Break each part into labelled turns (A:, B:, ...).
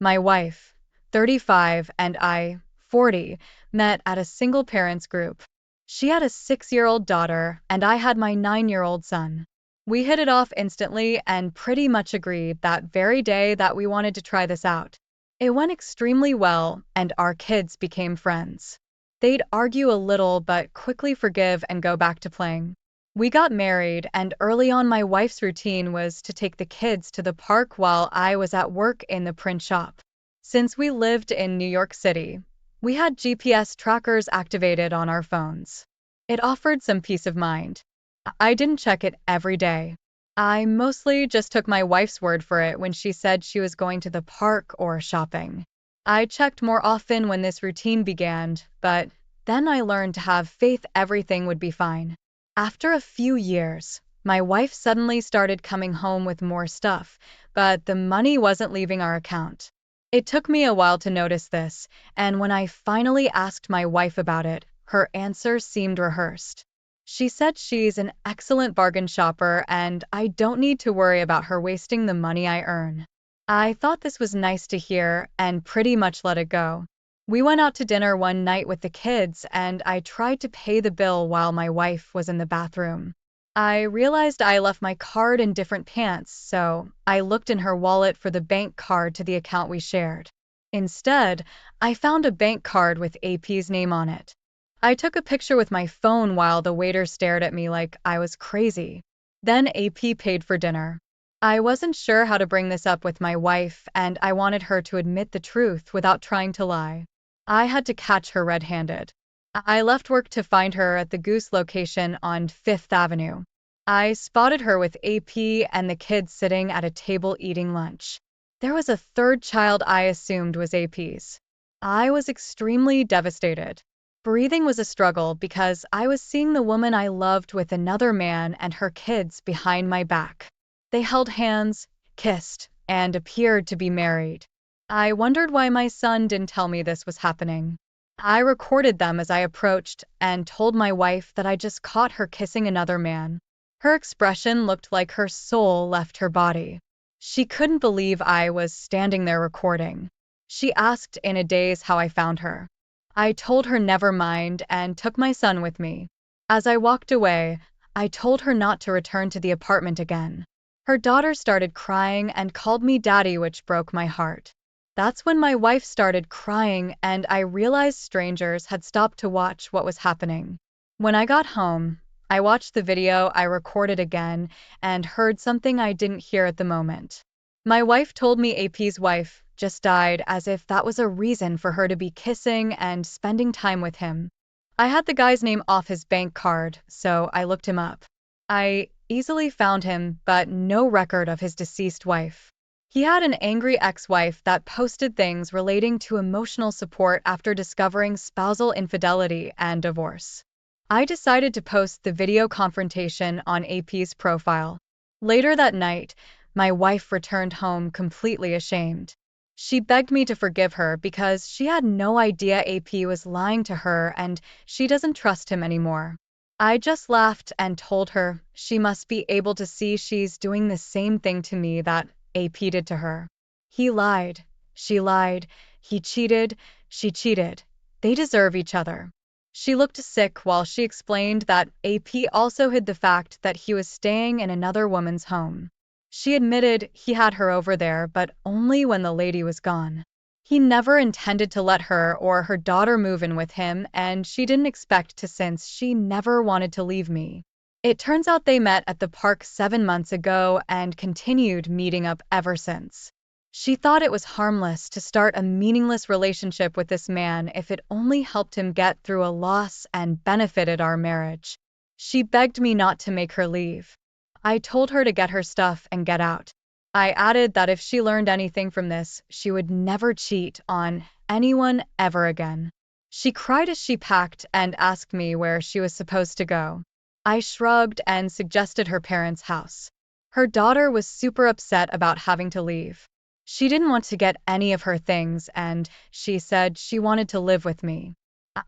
A: My wife, 35, and I, 40, met at a single parents group. She had a 6-year-old daughter, and I had my 9-year-old son. We hit it off instantly and pretty much agreed that very day that we wanted to try this out. It went extremely well, and our kids became friends. They'd argue a little but quickly forgive and go back to playing. We got married, and early on, my wife's routine was to take the kids to the park while I was at work in the print shop. Since we lived in New York City, we had GPS trackers activated on our phones. It offered some peace of mind. I didn't check it every day. I mostly just took my wife's word for it when she said she was going to the park or shopping. I checked more often when this routine began, but then I learned to have faith everything would be fine. After a few years, my wife suddenly started coming home with more stuff, but the money wasn't leaving our account. It took me a while to notice this, and when I finally asked my wife about it, her answer seemed rehearsed. She said she's an excellent bargain shopper and I don't need to worry about her wasting the money I earn. I thought this was nice to hear and pretty much let it go. We went out to dinner one night with the kids, and I tried to pay the bill while my wife was in the bathroom. I realized I left my card in different pants, so I looked in her wallet for the bank card to the account we shared. Instead, I found a bank card with AP's name on it. I took a picture with my phone while the waiter stared at me like I was crazy. Then AP paid for dinner. I wasn't sure how to bring this up with my wife, and I wanted her to admit the truth without trying to lie. I had to catch her red-handed. I left work to find her at the Goose location on Fifth Avenue. I spotted her with AP and the kids sitting at a table eating lunch. There was a third child I assumed was AP's. I was extremely devastated. Breathing was a struggle because I was seeing the woman I loved with another man and her kids behind my back. They held hands, kissed, and appeared to be married. I wondered why my son didn't tell me this was happening. I recorded them as I approached and told my wife that I just caught her kissing another man. Her expression looked like her soul left her body. She couldn't believe I was standing there recording. She asked in a daze how I found her. I told her never mind and took my son with me. As I walked away, I told her not to return to the apartment again. Her daughter started crying and called me daddy, which broke my heart. That's when my wife started crying and I realized strangers had stopped to watch what was happening. When I got home, I watched the video I recorded again and heard something I didn't hear at the moment. My wife told me AP's wife just died, as if that was a reason for her to be kissing and spending time with him. I had the guy's name off his bank card, so I looked him up. I easily found him, but no record of his deceased wife. He had an angry ex-wife that posted things relating to emotional support after discovering spousal infidelity and divorce. I decided to post the video confrontation on AP's profile. Later that night, my wife returned home completely ashamed. She begged me to forgive her because she had no idea AP was lying to her and she doesn't trust him anymore. I just laughed and told her she must be able to see she's doing the same thing to me that AP did to her. He lied. She lied. He cheated. She cheated. They deserve each other. She looked sick while she explained that AP also hid the fact that he was staying in another woman's home. She admitted he had her over there, but only when the lady was gone. He never intended to let her or her daughter move in with him, and she didn't expect to since she never wanted to leave me. It turns out they met at the park 7 months ago and continued meeting up ever since. She thought it was harmless to start a meaningless relationship with this man if it only helped him get through a loss and benefited our marriage. She begged me not to make her leave. I told her to get her stuff and get out. I added that if she learned anything from this, she would never cheat on anyone ever again. She cried as she packed and asked me where she was supposed to go. I shrugged and suggested her parents' house. Her daughter was super upset about having to leave. She didn't want to get any of her things, and she said she wanted to live with me.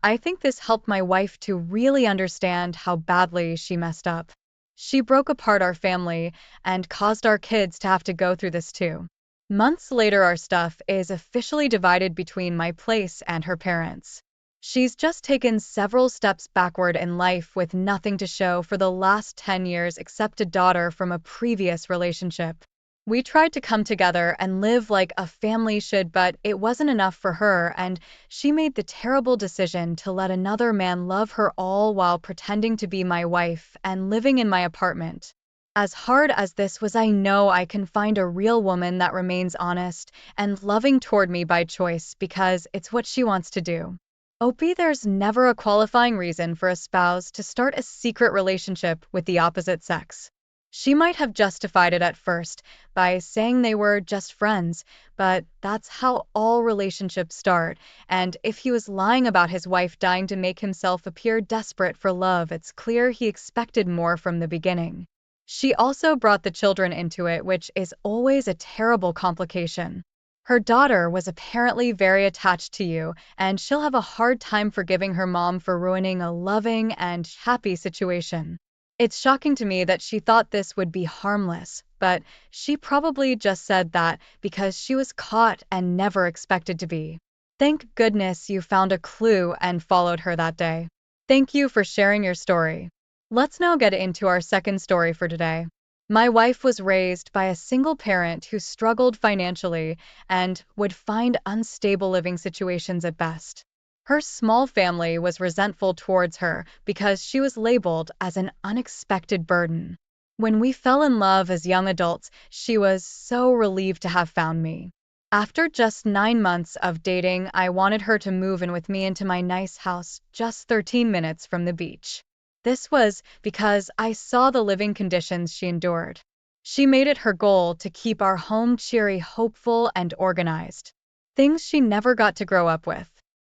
A: I think this helped my wife to really understand how badly she messed up. She broke apart our family and caused our kids to have to go through this too. Months later, our stuff is officially divided between my place and her parents. She's just taken several steps backward in life with nothing to show for the last 10 years except a daughter from a previous relationship. We tried to come together and live like a family should, but it wasn't enough for her, and she made the terrible decision to let another man love her all while pretending to be my wife and living in my apartment. As hard as this was, I know I can find a real woman that remains honest and loving toward me by choice because it's what she wants to do. OP, there's never a qualifying reason for a spouse to start a secret relationship with the opposite sex. She might have justified it at first by saying they were just friends, but that's how all relationships start, and if he was lying about his wife dying to make himself appear desperate for love, it's clear he expected more from the beginning. She also brought the children into it, which is always a terrible complication. Her daughter was apparently very attached to you, and she'll have a hard time forgiving her mom for ruining a loving and happy situation. It's shocking to me that she thought this would be harmless, but she probably just said that because she was caught and never expected to be. Thank goodness you found a clue and followed her that day. Thank you for sharing your story. Let's now get into our second story for today. My wife was raised by a single parent who struggled financially and would find unstable living situations at best. Her small family was resentful towards her because she was labeled as an unexpected burden. When we fell in love as young adults, she was so relieved to have found me. After just 9 months of dating, I wanted her to move in with me into my nice house just 13 minutes from the beach. This was because I saw the living conditions she endured. She made it her goal to keep our home cheery, hopeful, and organized. Things she never got to grow up with.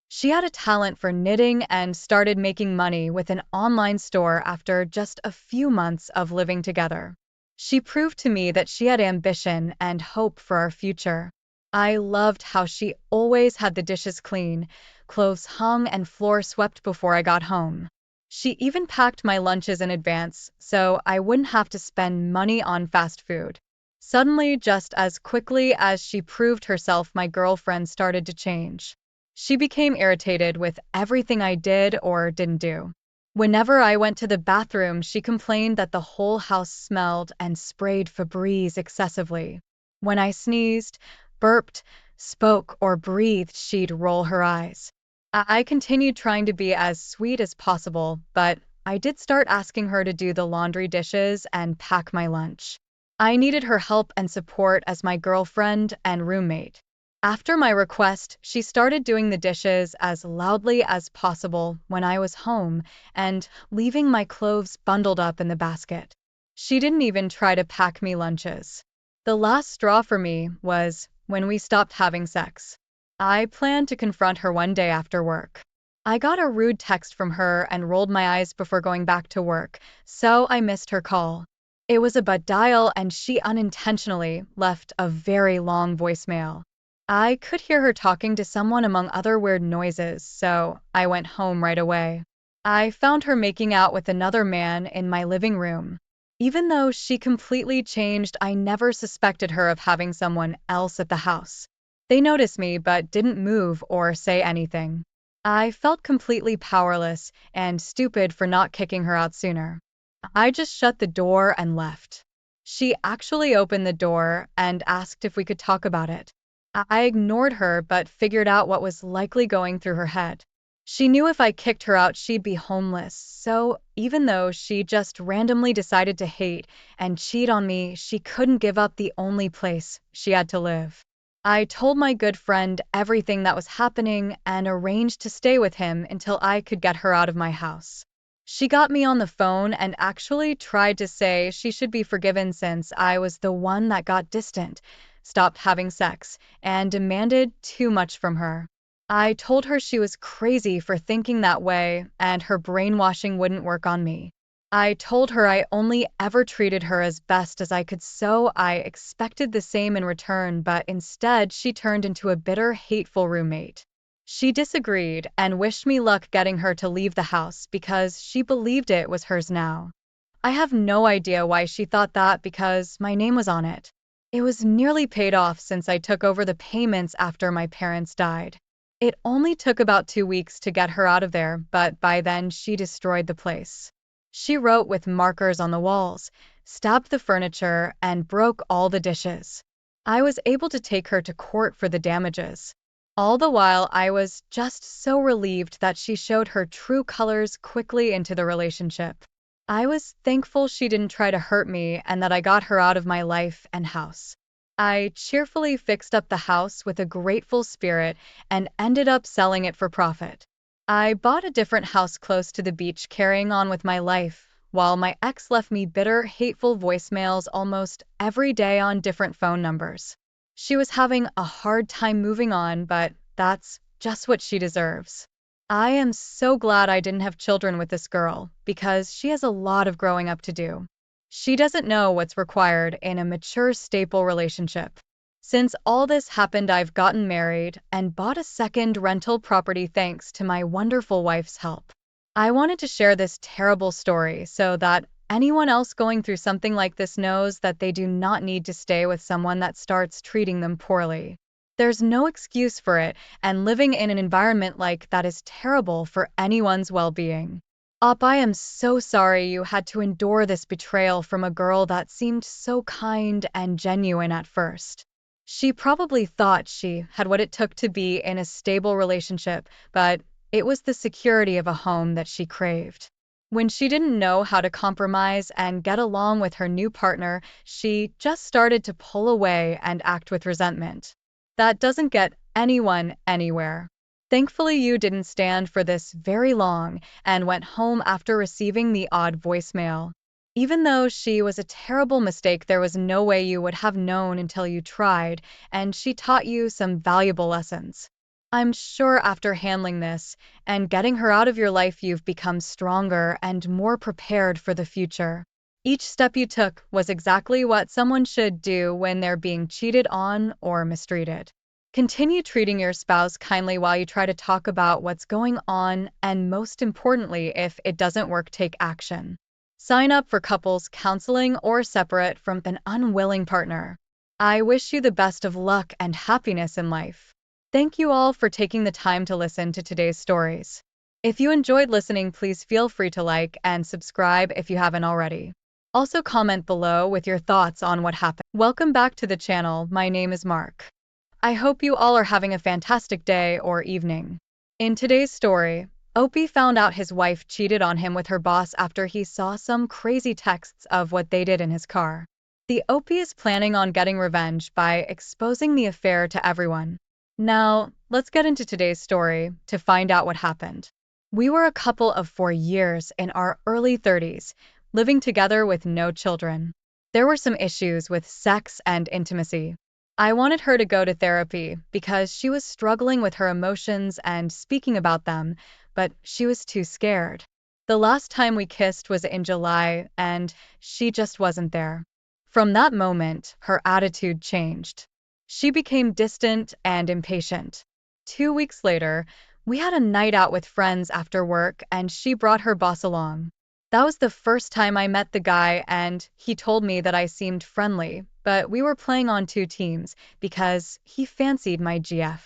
A: She had a talent for knitting and started making money with an online store after just a few months of living together. She proved to me that she had ambition and hope for our future. I loved how she always had the dishes clean, clothes hung, and floor swept before I got home. She even packed my lunches in advance, so I wouldn't have to spend money on fast food. Suddenly, just as quickly as she proved herself, my girlfriend started to change. She became irritated with everything I did or didn't do. Whenever I went to the bathroom, she complained that the whole house smelled and sprayed Febreze excessively. When I sneezed, burped, spoke, or breathed, she'd roll her eyes. I continued trying to be as sweet as possible, but I did start asking her to do the laundry, dishes, and pack my lunch. I needed her help and support as my girlfriend and roommate. After my request, she started doing the dishes as loudly as possible when I was home and leaving my clothes bundled up in the basket. She didn't even try to pack me lunches. The last straw for me was when we stopped having sex. I planned to confront her one day after work. I got a rude text from her and rolled my eyes before going back to work, so I missed her call. It was a butt dial, and she unintentionally left a very long voicemail. I could hear her talking to someone among other weird noises, so I went home right away. I found her making out with another man in my living room. Even though she completely changed, I never suspected her of having someone else at the house. They noticed me but didn't move or say anything. I felt completely powerless and stupid for not kicking her out sooner. I just shut the door and left. She actually opened the door and asked if we could talk about it. I ignored her but figured out what was likely going through her head. She knew if I kicked her out, she'd be homeless, so even though she just randomly decided to hate and cheat on me, she couldn't give up the only place she had to live. I told my good friend everything that was happening and arranged to stay with him until I could get her out of my house. She got me on the phone and actually tried to say she should be forgiven since I was the one that got distant, stopped having sex, and demanded too much from her. I told her she was crazy for thinking that way and her brainwashing wouldn't work on me. I told her I only ever treated her as best as I could, so I expected the same in return, but instead she turned into a bitter, hateful roommate. She disagreed and wished me luck getting her to leave the house because she believed it was hers now. I have no idea why she thought that because my name was on it. It was nearly paid off since I took over the payments after my parents died. It only took about 2 weeks to get her out of there, but by then she destroyed the place. She wrote with markers on the walls, stabbed the furniture, and broke all the dishes. I was able to take her to court for the damages. All the while, I was just so relieved that she showed her true colors quickly into the relationship. I was thankful she didn't try to hurt me and that I got her out of my life and house. I cheerfully fixed up the house with a grateful spirit and ended up selling it for profit. I bought a different house close to the beach, carrying on with my life, while my ex left me bitter, hateful voicemails almost every day on different phone numbers. She was having a hard time moving on, but that's just what she deserves. I am so glad I didn't have children with this girl, because she has a lot of growing up to do. She doesn't know what's required in a mature, stable relationship. Since all this happened, I've gotten married and bought a second rental property thanks to my wonderful wife's help. I wanted to share this terrible story so that anyone else going through something like this knows that they do not need to stay with someone that starts treating them poorly. There's no excuse for it, and living in an environment like that is terrible for anyone's well-being. I am so sorry you had to endure this betrayal from a girl that seemed so kind and genuine at first. She probably thought she had what it took to be in a stable relationship, but it was the security of a home that she craved. When she didn't know how to compromise and get along with her new partner, she just started to pull away and act with resentment. That doesn't get anyone anywhere. Thankfully, you didn't stand for this very long and went home after receiving the odd voicemail. Even though she was a terrible mistake, there was no way you would have known until you tried, and she taught you some valuable lessons. I'm sure after handling this and getting her out of your life, you've become stronger and more prepared for the future. Each step you took was exactly what someone should do when they're being cheated on or mistreated. Continue treating your spouse kindly while you try to talk about what's going on, and most importantly, if it doesn't work, take action. Sign up for couples counseling or separate from an unwilling partner. I wish you the best of luck and happiness in life. Thank you all for taking the time to listen to today's stories. If you enjoyed listening, please feel free to like and subscribe if you haven't already. Also comment below with your thoughts on what happened. Welcome back to the channel. My name is Mark. I hope you all are having a fantastic day or evening. In today's story, Opie found out his wife cheated on him with her boss after he saw some crazy texts of what they did in his car. The Opie is planning on getting revenge by exposing the affair to everyone. Now, let's get into today's story to find out what happened. We were a couple of 4 years in our early 30s, living together with no children. There were some issues with sex and intimacy. I wanted her to go to therapy because she was struggling with her emotions and speaking about them, but she was too scared. The last time we kissed was in July, and she just wasn't there. From that moment, her attitude changed. She became distant and impatient. 2 weeks later, we had a night out with friends after work, and she brought her boss along. That was the first time I met the guy, and he told me that I seemed friendly, but we were playing on two teams because he fancied my GF.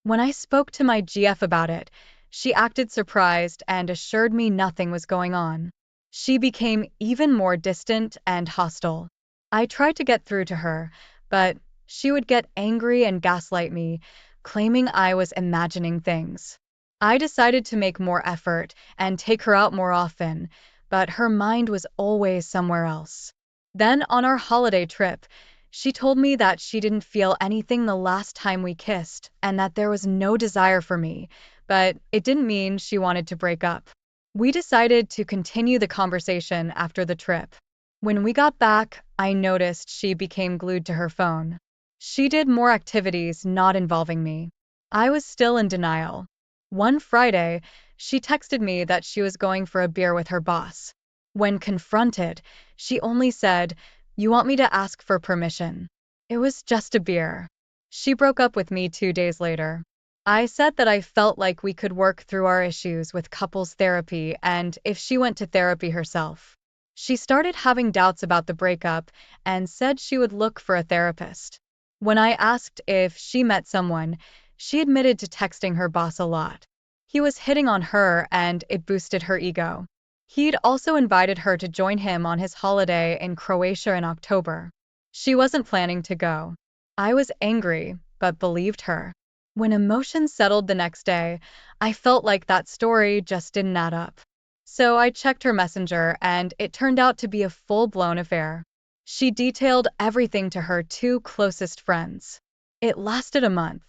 A: When I spoke to my GF about it, she acted surprised and assured me nothing was going on. She became even more distant and hostile. I tried to get through to her, but she would get angry and gaslight me, claiming I was imagining things. I decided to make more effort and take her out more often, but her mind was always somewhere else. Then, on our holiday trip, she told me that she didn't feel anything the last time we kissed and that there was no desire for me, but it didn't mean she wanted to break up. We decided to continue the conversation after the trip. When we got back, I noticed she became glued to her phone. She did more activities not involving me. I was still in denial. One Friday, she texted me that she was going for a beer with her boss. When confronted, she only said, "You want me to ask for permission?" It was just a beer. She broke up with me 2 days later. I said that I felt like we could work through our issues with couples therapy and if she went to therapy herself. She started having doubts about the breakup and said she would look for a therapist. When I asked if she met someone, she admitted to texting her boss a lot. He was hitting on her and it boosted her ego. He'd also invited her to join him on his holiday in Croatia in October. She wasn't planning to go. I was angry, but believed her. When emotions settled the next day, I felt like that story just didn't add up. So I checked her messenger and it turned out to be a full-blown affair. She detailed everything to her two closest friends. It lasted a month.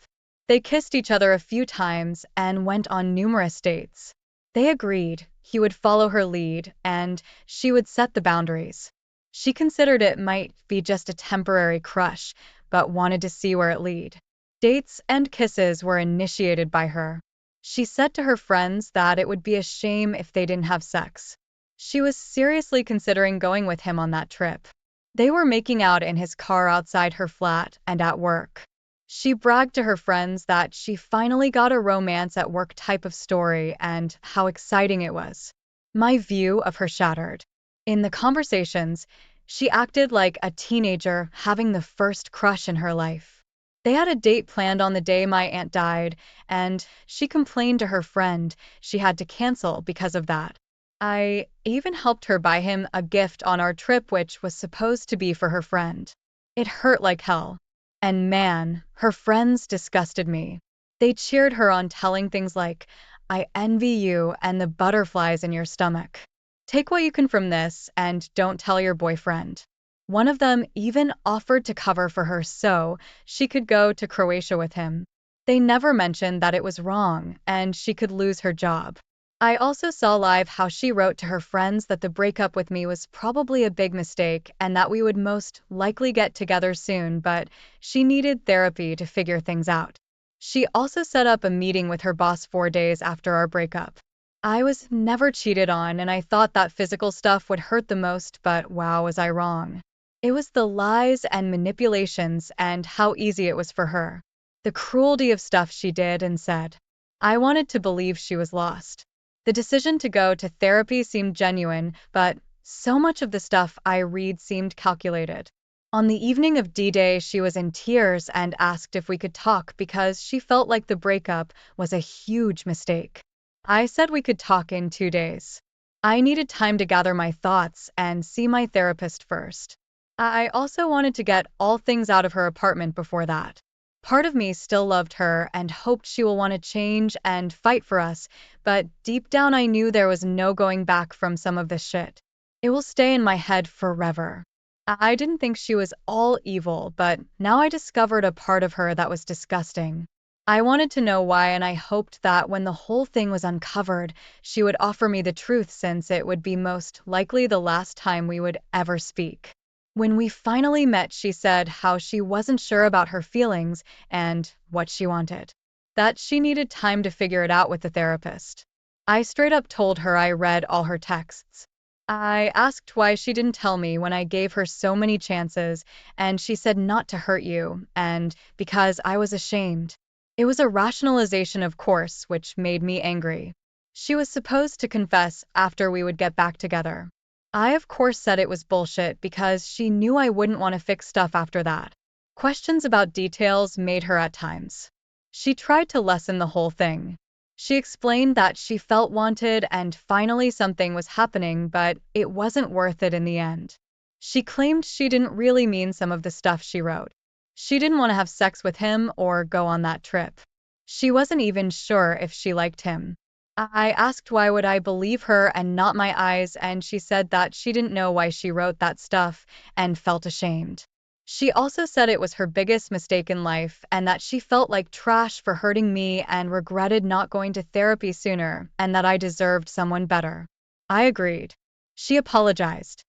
A: They kissed each other a few times and went on numerous dates. They agreed he would follow her lead and she would set the boundaries. She considered it might be just a temporary crush, but wanted to see where it lead. Dates and kisses were initiated by her. She said to her friends that it would be a shame if they didn't have sex. She was seriously considering going with him on that trip. They were making out in his car outside her flat and at work. She bragged to her friends that she finally got a romance at work type of story and how exciting it was. My view of her shattered. In the conversations, she acted like a teenager having the first crush in her life. They had a date planned on the day my aunt died, and she complained to her friend she had to cancel because of that. I even helped her buy him a gift on our trip, which was supposed to be for her friend. It hurt like hell. And man, her friends disgusted me. They cheered her on, telling things like, I envy you and the butterflies in your stomach. Take what you can from this and don't tell your boyfriend. One of them even offered to cover for her so she could go to Croatia with him. They never mentioned that it was wrong and she could lose her job. I also saw live how she wrote to her friends that the breakup with me was probably a big mistake and that we would most likely get together soon, but she needed therapy to figure things out. She also set up a meeting with her boss 4 days after our breakup. I was never cheated on and I thought that physical stuff would hurt the most, but wow, was I wrong. It was the lies and manipulations and how easy it was for her. The cruelty of stuff she did and said. I wanted to believe she was lost. The decision to go to therapy seemed genuine, but so much of the stuff I read seemed calculated. On the evening of D-Day, she was in tears and asked if we could talk because she felt like the breakup was a huge mistake. I said we could talk in 2 days. I needed time to gather my thoughts and see my therapist first. I also wanted to get all things out of her apartment before that. Part of me still loved her and hoped she will want to change and fight for us, but deep down I knew there was no going back from some of this shit. It will stay in my head forever. I didn't think she was all evil, but now I discovered a part of her that was disgusting. I wanted to know why, and I hoped that when the whole thing was uncovered, she would offer me the truth since it would be most likely the last time we would ever speak. When we finally met, she said how she wasn't sure about her feelings and what she wanted. That she needed time to figure it out with the therapist. I straight up told her I read all her texts. I asked why she didn't tell me when I gave her so many chances, and she said not to hurt you, and because I was ashamed. It was a rationalization, of course, which made me angry. She was supposed to confess after we would get back together. I, of course, said it was bullshit because she knew I wouldn't want to fix stuff after that. Questions about details made her at times. She tried to lessen the whole thing. She explained that she felt wanted and finally something was happening, but it wasn't worth it in the end. She claimed she didn't really mean some of the stuff she wrote. She didn't want to have sex with him or go on that trip. She wasn't even sure if she liked him. I asked why would I believe her and not my eyes, and she said that she didn't know why she wrote that stuff and felt ashamed. She also said it was her biggest mistake in life and that she felt like trash for hurting me and regretted not going to therapy sooner and that I deserved someone better. I agreed. She apologized.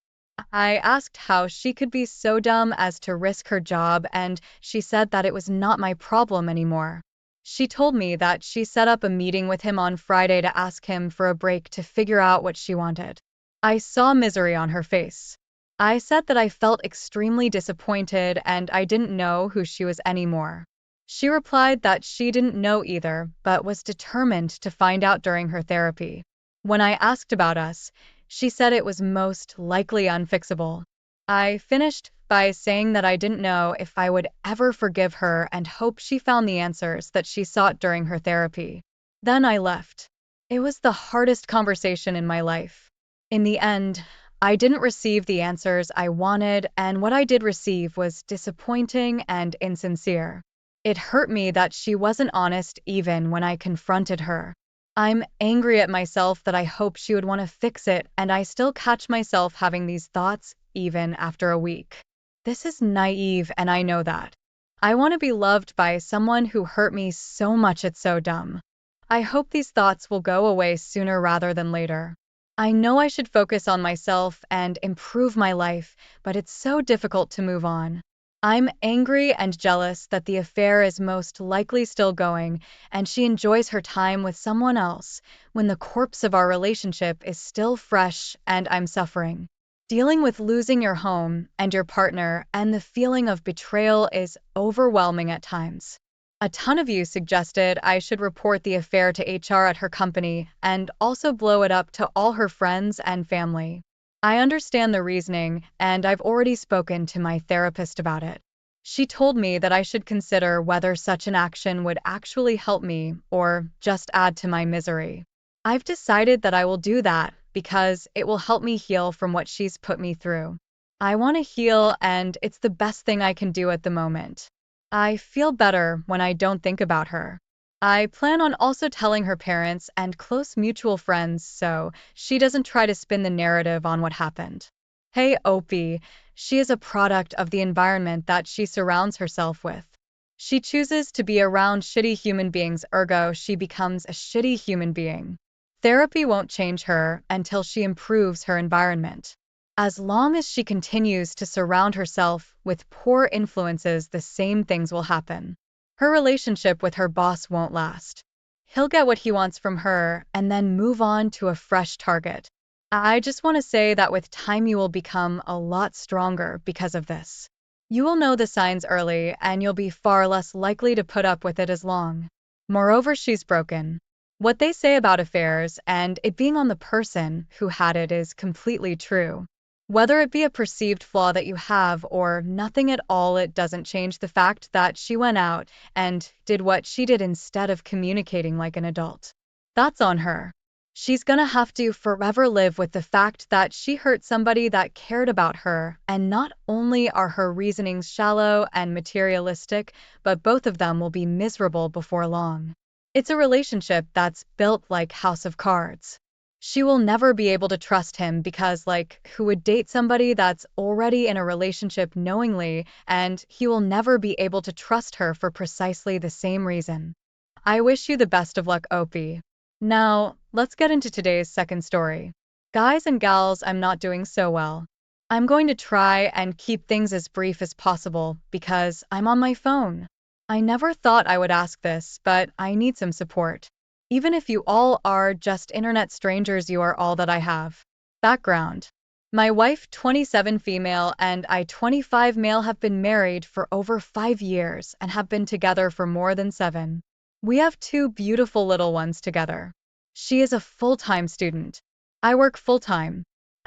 A: I asked how she could be so dumb as to risk her job, and she said that it was not my problem anymore. She told me that she set up a meeting with him on Friday to ask him for a break to figure out what she wanted. I saw misery on her face. I said that I felt extremely disappointed and I didn't know who she was anymore. She replied that she didn't know either, but was determined to find out during her therapy. When I asked about us, She said it was most likely unfixable. I finished by saying that I didn't know if I would ever forgive her and hope she found the answers that she sought during her therapy. Then I left. It was the hardest conversation in my life. In the end, I didn't receive the answers I wanted, and what I did receive was disappointing and insincere. It hurt me that she wasn't honest even when I confronted her. I'm angry at myself that I hoped she would want to fix it, and I still catch myself having these thoughts even after a week. This is naive, and I know that. I want to be loved by someone who hurt me so much it's so dumb. I hope these thoughts will go away sooner rather than later. I know I should focus on myself and improve my life, but it's so difficult to move on. I'm angry and jealous that the affair is most likely still going, and she enjoys her time with someone else when the corpse of our relationship is still fresh and I'm suffering. Dealing with losing your home and your partner and the feeling of betrayal is overwhelming at times. A ton of you suggested I should report the affair to HR at her company and also blow it up to all her friends and family. I understand the reasoning, and I've already spoken to my therapist about it. She told me that I should consider whether such an action would actually help me or just add to my misery. I've decided that I will do that because it will help me heal from what she's put me through. I want to heal, and it's the best thing I can do at the moment. I feel better when I don't think about her. I plan on also telling her parents and close mutual friends so she doesn't try to spin the narrative on what happened. Hey, Opie, she is a product of the environment that she surrounds herself with. She chooses to be around shitty human beings, ergo, she becomes a shitty human being. Therapy won't change her until she improves her environment. As long as she continues to surround herself with poor influences, the same things will happen. Her relationship with her boss won't last. He'll get what he wants from her and then move on to a fresh target. I just want to say that with time you will become a lot stronger because of this. You will know the signs early and you'll be far less likely to put up with it as long. Moreover, she's broken. What they say about affairs and it being on the person who had it is completely true. Whether it be a perceived flaw that you have or nothing at all, it doesn't change the fact that she went out and did what she did instead of communicating like an adult. That's on her. She's gonna have to forever live with the fact that she hurt somebody that cared about her, and not only are her reasonings shallow and materialistic, but both of them will be miserable before long. It's a relationship that's built like House of Cards. She will never be able to trust him because, like, who would date somebody that's already in a relationship knowingly, and he will never be able to trust her for precisely the same reason. I wish you the best of luck, Opie. Now, let's get into today's second story. Guys and gals, I'm not doing so well. I'm going to try and keep things as brief as possible because I'm on my phone. I never thought I would ask this, but I need some support. Even if you all are just internet strangers, you are all that I have. Background. My wife, 27 female, and I, 25 male, have been married for over 5 years and have been together for more than 7. We have 2 beautiful little ones together. She is a full-time student. I work full-time.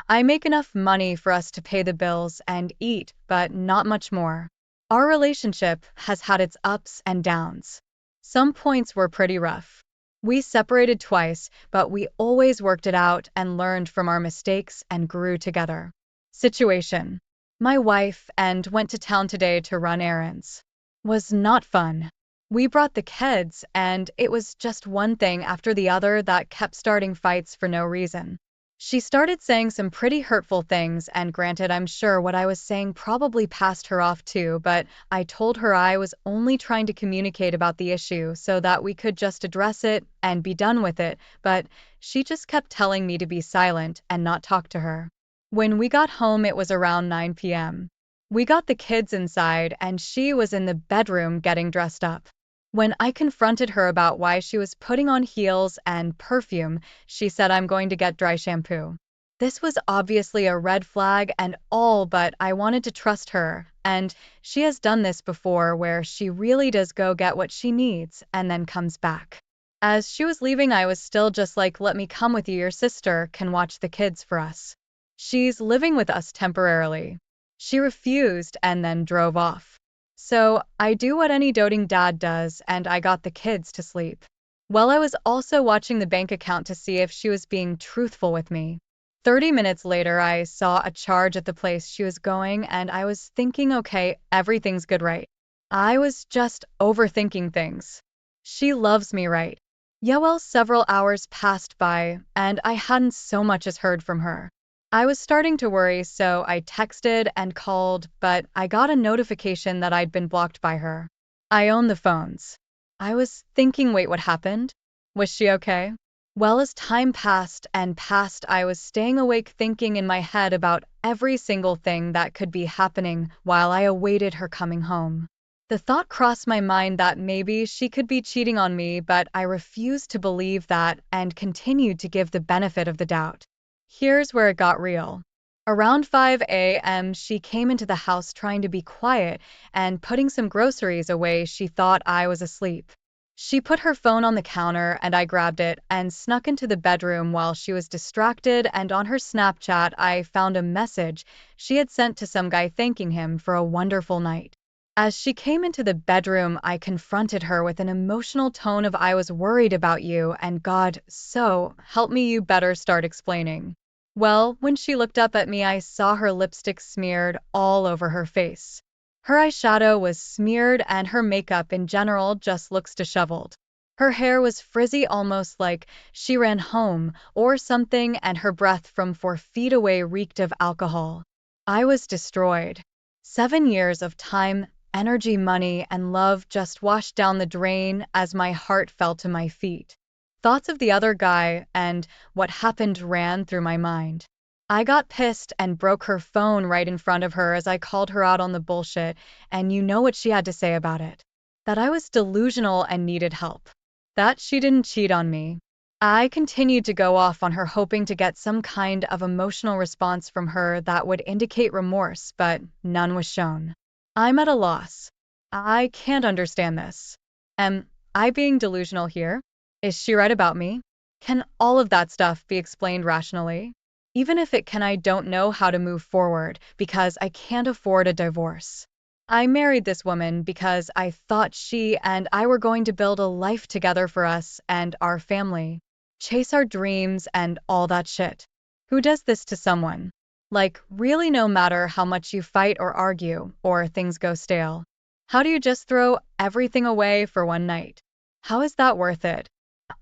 A: I make enough money for us to pay the bills and eat, but not much more. Our relationship has had its ups and downs. Some points were pretty rough. We separated twice, but we always worked it out and learned from our mistakes and grew together. Situation. My wife and went to town today to run errands. Was not fun. We brought the kids, and it was just one thing after the other that kept starting fights for no reason. She started saying some pretty hurtful things, and granted, I'm sure what I was saying probably passed her off too, but I told her I was only trying to communicate about the issue so that we could just address it and be done with it, but she just kept telling me to be silent and not talk to her. When we got home, it was around 9 p.m. We got the kids inside, and she was in the bedroom getting dressed up. When I confronted her about why she was putting on heels and perfume, she said, I'm going to get dry shampoo. This was obviously a red flag and all, but I wanted to trust her, and she has done this before where she really does go get what she needs and then comes back. As she was leaving, I was still just like, let me come with you. Your sister can watch the kids for us. She's living with us temporarily. She refused and then drove off. So I do what any doting dad does, and I got the kids to sleep. Well, I was also watching the bank account to see if she was being truthful with me. 30 minutes later, I saw a charge at the place she was going, and I was thinking, okay, everything's good, right? I was just overthinking things. She loves me, right? Yeah, well, several hours passed by, and I hadn't so much as heard from her. I was starting to worry, so I texted and called, but I got a notification that I'd been blocked by her. I own the phones. I was thinking, wait, what happened? Was she okay? Well, as time passed and passed, I was staying awake thinking in my head about every single thing that could be happening while I awaited her coming home. The thought crossed my mind that maybe she could be cheating on me, but I refused to believe that and continued to give the benefit of the doubt. Here's where it got real. Around 5 a.m., she came into the house trying to be quiet and putting some groceries away. She thought I was asleep. She put her phone on the counter and I grabbed it and snuck into the bedroom while she was distracted, and on her Snapchat I found a message she had sent to some guy thanking him for a wonderful night. As she came into the bedroom, I confronted her with an emotional tone of, I was worried about you, and God, so help me, you better start explaining. Well, when she looked up at me, I saw her lipstick smeared all over her face. Her eyeshadow was smeared and her makeup in general just looks disheveled. Her hair was frizzy, almost like she ran home or something, and her breath from 4 feet away reeked of alcohol. I was destroyed. 7 years of time, energy, money, and love just washed down the drain as my heart fell to my feet. Thoughts of the other guy and what happened ran through my mind. I got pissed and broke her phone right in front of her as I called her out on the bullshit, and you know what she had to say about it? That I was delusional and needed help. That she didn't cheat on me. I continued to go off on her, hoping to get some kind of emotional response from her that would indicate remorse, but none was shown. I'm at a loss. I can't understand this. Am I being delusional here? Is she right about me? Can all of that stuff be explained rationally? Even if it can, I don't know how to move forward because I can't afford a divorce. I married this woman because I thought she and I were going to build a life together for us and our family, chase our dreams and all that shit. Who does this to someone? Like, really, no matter how much you fight or argue or things go stale? How do you just throw everything away for one night? How is that worth it?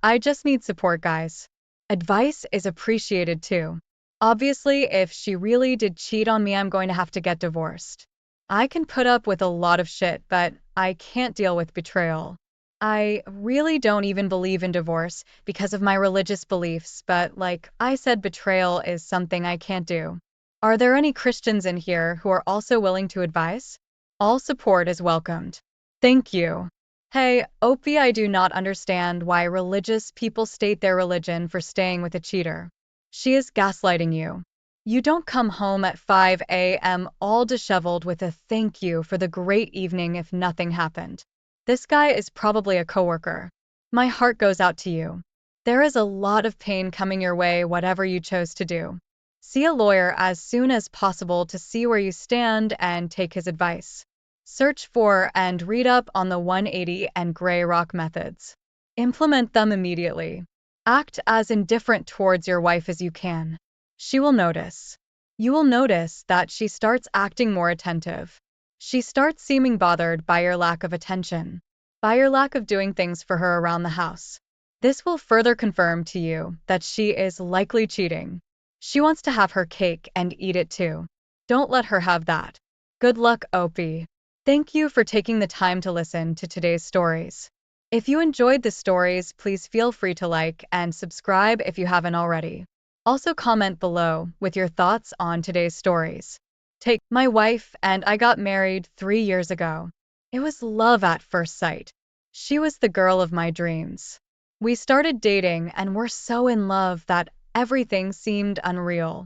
A: I just need support, guys. Advice is appreciated too. Obviously, if she really did cheat on me, I'm going to have to get divorced. I can put up with a lot of shit, but I can't deal with betrayal. I really don't even believe in divorce because of my religious beliefs, but like I said, betrayal is something I can't do. Are there any Christians in here who are also willing to advise? All support is welcomed. Thank you. Hey, Opie, I do not understand why religious people state their religion for staying with a cheater. She is gaslighting you. You don't come home at 5 a.m. all disheveled with a thank you for the great evening if nothing happened. This guy is probably a coworker. My heart goes out to you. There is a lot of pain coming your way, whatever you chose to do. See a lawyer as soon as possible to see where you stand and take his advice. Search for and read up on the 180 and gray rock methods. Implement them immediately. Act as indifferent towards your wife as you can. She will notice. You will notice that she starts acting more attentive. She starts seeming bothered by your lack of attention, by your lack of doing things for her around the house. This will further confirm to you that she is likely cheating. She wants to have her cake and eat it too. Don't let her have that. Good luck, Opie. Thank you for taking the time to listen to today's stories. If you enjoyed the stories, please feel free to like and subscribe if you haven't already. Also comment below with your thoughts on today's stories. Take my wife and I got married 3 years ago. It was love at first sight. She was the girl of my dreams. We started dating and were so in love that everything seemed unreal.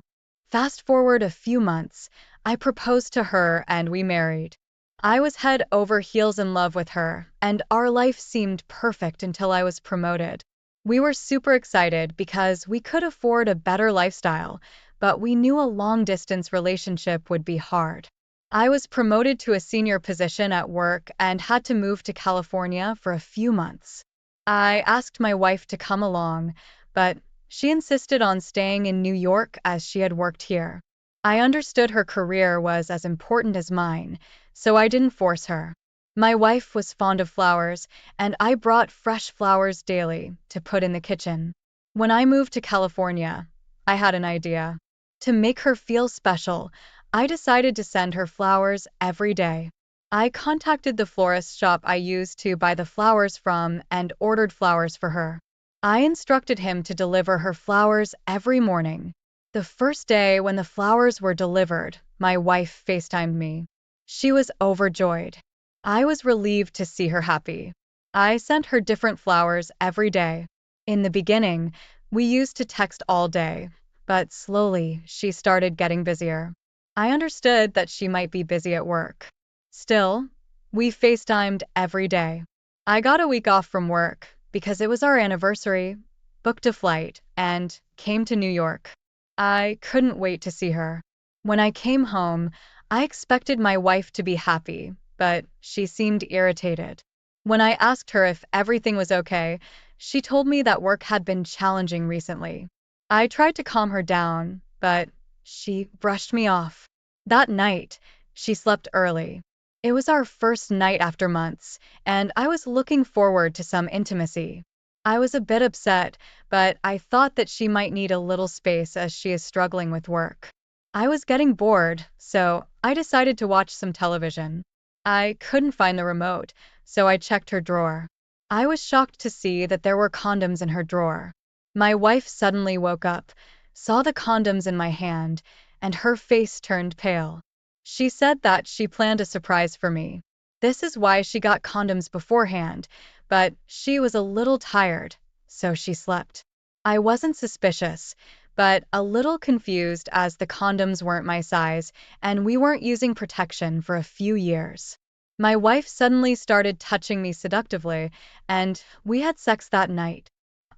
A: Fast forward a few months, I proposed to her and we married. I was head over heels in love with her, and our life seemed perfect until I was promoted. We were super excited because we could afford a better lifestyle, but we knew a long-distance relationship would be hard. I was promoted to a senior position at work and had to move to California for a few months. I asked my wife to come along, but she insisted on staying in New York as she had worked here. I understood her career was as important as mine, so I didn't force her. My wife was fond of flowers, and I brought fresh flowers daily to put in the kitchen. When I moved to California, I had an idea. To make her feel special, I decided to send her flowers every day. I contacted the florist shop I used to buy the flowers from and ordered flowers for her. I instructed him to deliver her flowers every morning. The first day when the flowers were delivered, my wife FaceTimed me. She was overjoyed. I was relieved to see her happy. I sent her different flowers every day. In the beginning, we used to text all day, but slowly she started getting busier. I understood that she might be busy at work. Still, we FaceTimed every day. I got a week off from work because it was our anniversary, booked a flight, and came to New York. I couldn't wait to see her. When I came home, I expected my wife to be happy, but she seemed irritated. When I asked her if everything was okay, she told me that work had been challenging recently. I tried to calm her down, but she brushed me off. That night, she slept early. It was our first night after months, and I was looking forward to some intimacy. I was a bit upset, but I thought that she might need a little space as she is struggling with work. I was getting bored, so I decided to watch some television. I couldn't find the remote, so I checked her drawer. I was shocked to see that there were condoms in her drawer. My wife suddenly woke up, saw the condoms in my hand, and her face turned pale. She said that she planned a surprise for me. This is why she got condoms beforehand, but she was a little tired, so she slept. I wasn't suspicious, but a little confused as the condoms weren't my size, and we weren't using protection for a few years. My wife suddenly started touching me seductively, and we had sex that night.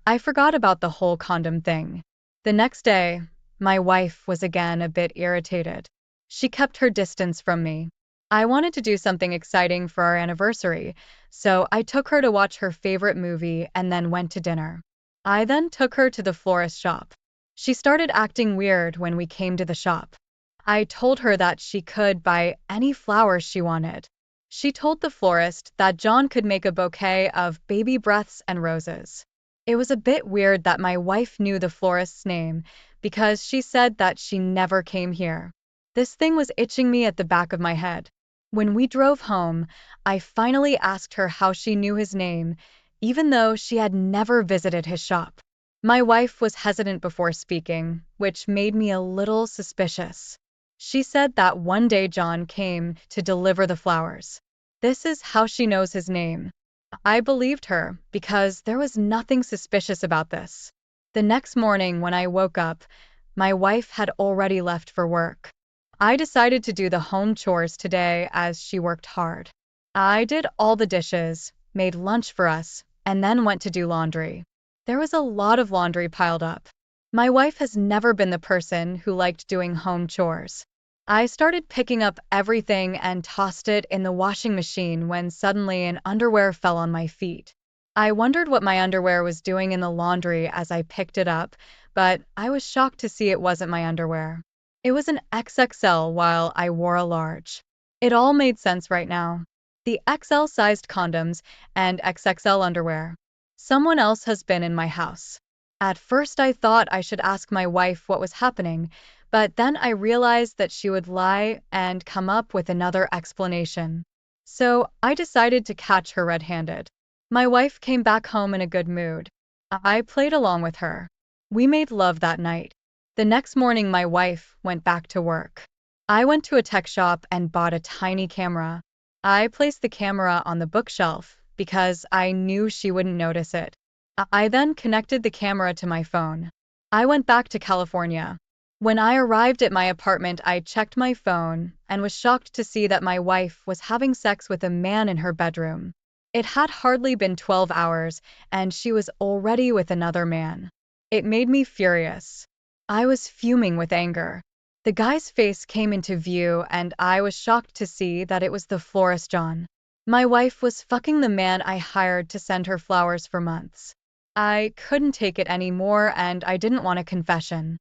A: I forgot about the whole condom thing. The next day, my wife was again a bit irritated. She kept her distance from me. I wanted to do something exciting for our anniversary, so I took her to watch her favorite movie and then went to dinner. I then took her to the florist shop. She started acting weird when we came to the shop. I told her that she could buy any flowers she wanted. She told the florist that John could make a bouquet of baby breaths and roses. It was a bit weird that my wife knew the florist's name because she said that she never came here. This thing was itching me at the back of my head. When we drove home, I finally asked her how she knew his name, even though she had never visited his shop. My wife was hesitant before speaking, which made me a little suspicious. She said that one day John came to deliver the flowers. This is how she knows his name. I believed her because there was nothing suspicious about this. The next morning when I woke up, my wife had already left for work. I decided to do the home chores today as she worked hard. I did all the dishes, made lunch for us, and then went to do laundry. There was a lot of laundry piled up. My wife has never been the person who liked doing home chores. I started picking up everything and tossed it in the washing machine when suddenly an underwear fell on my feet. I wondered what my underwear was doing in the laundry as I picked it up, but I was shocked to see it wasn't my underwear. It was an XXL while I wore a large. It all made sense right now. The XL-sized condoms and XXL underwear. Someone else has been in my house. At first I thought I should ask my wife what was happening, but then I realized that she would lie and come up with another explanation. So I decided to catch her red-handed. My wife came back home in a good mood. I played along with her. We made love that night. The next morning my wife went back to work. I went to a tech shop and bought a tiny camera. I placed the camera on the bookshelf because I knew she wouldn't notice it. I then connected the camera to my phone. I went back to California. When I arrived at my apartment, I checked my phone and was shocked to see that my wife was having sex with a man in her bedroom. It had hardly been 12 hours, and she was already with another man. It made me furious. I was fuming with anger. The guy's face came into view, and I was shocked to see that it was the florist John. My wife was fucking the man I hired to send her flowers for months. I couldn't take it anymore, and I didn't want a confession.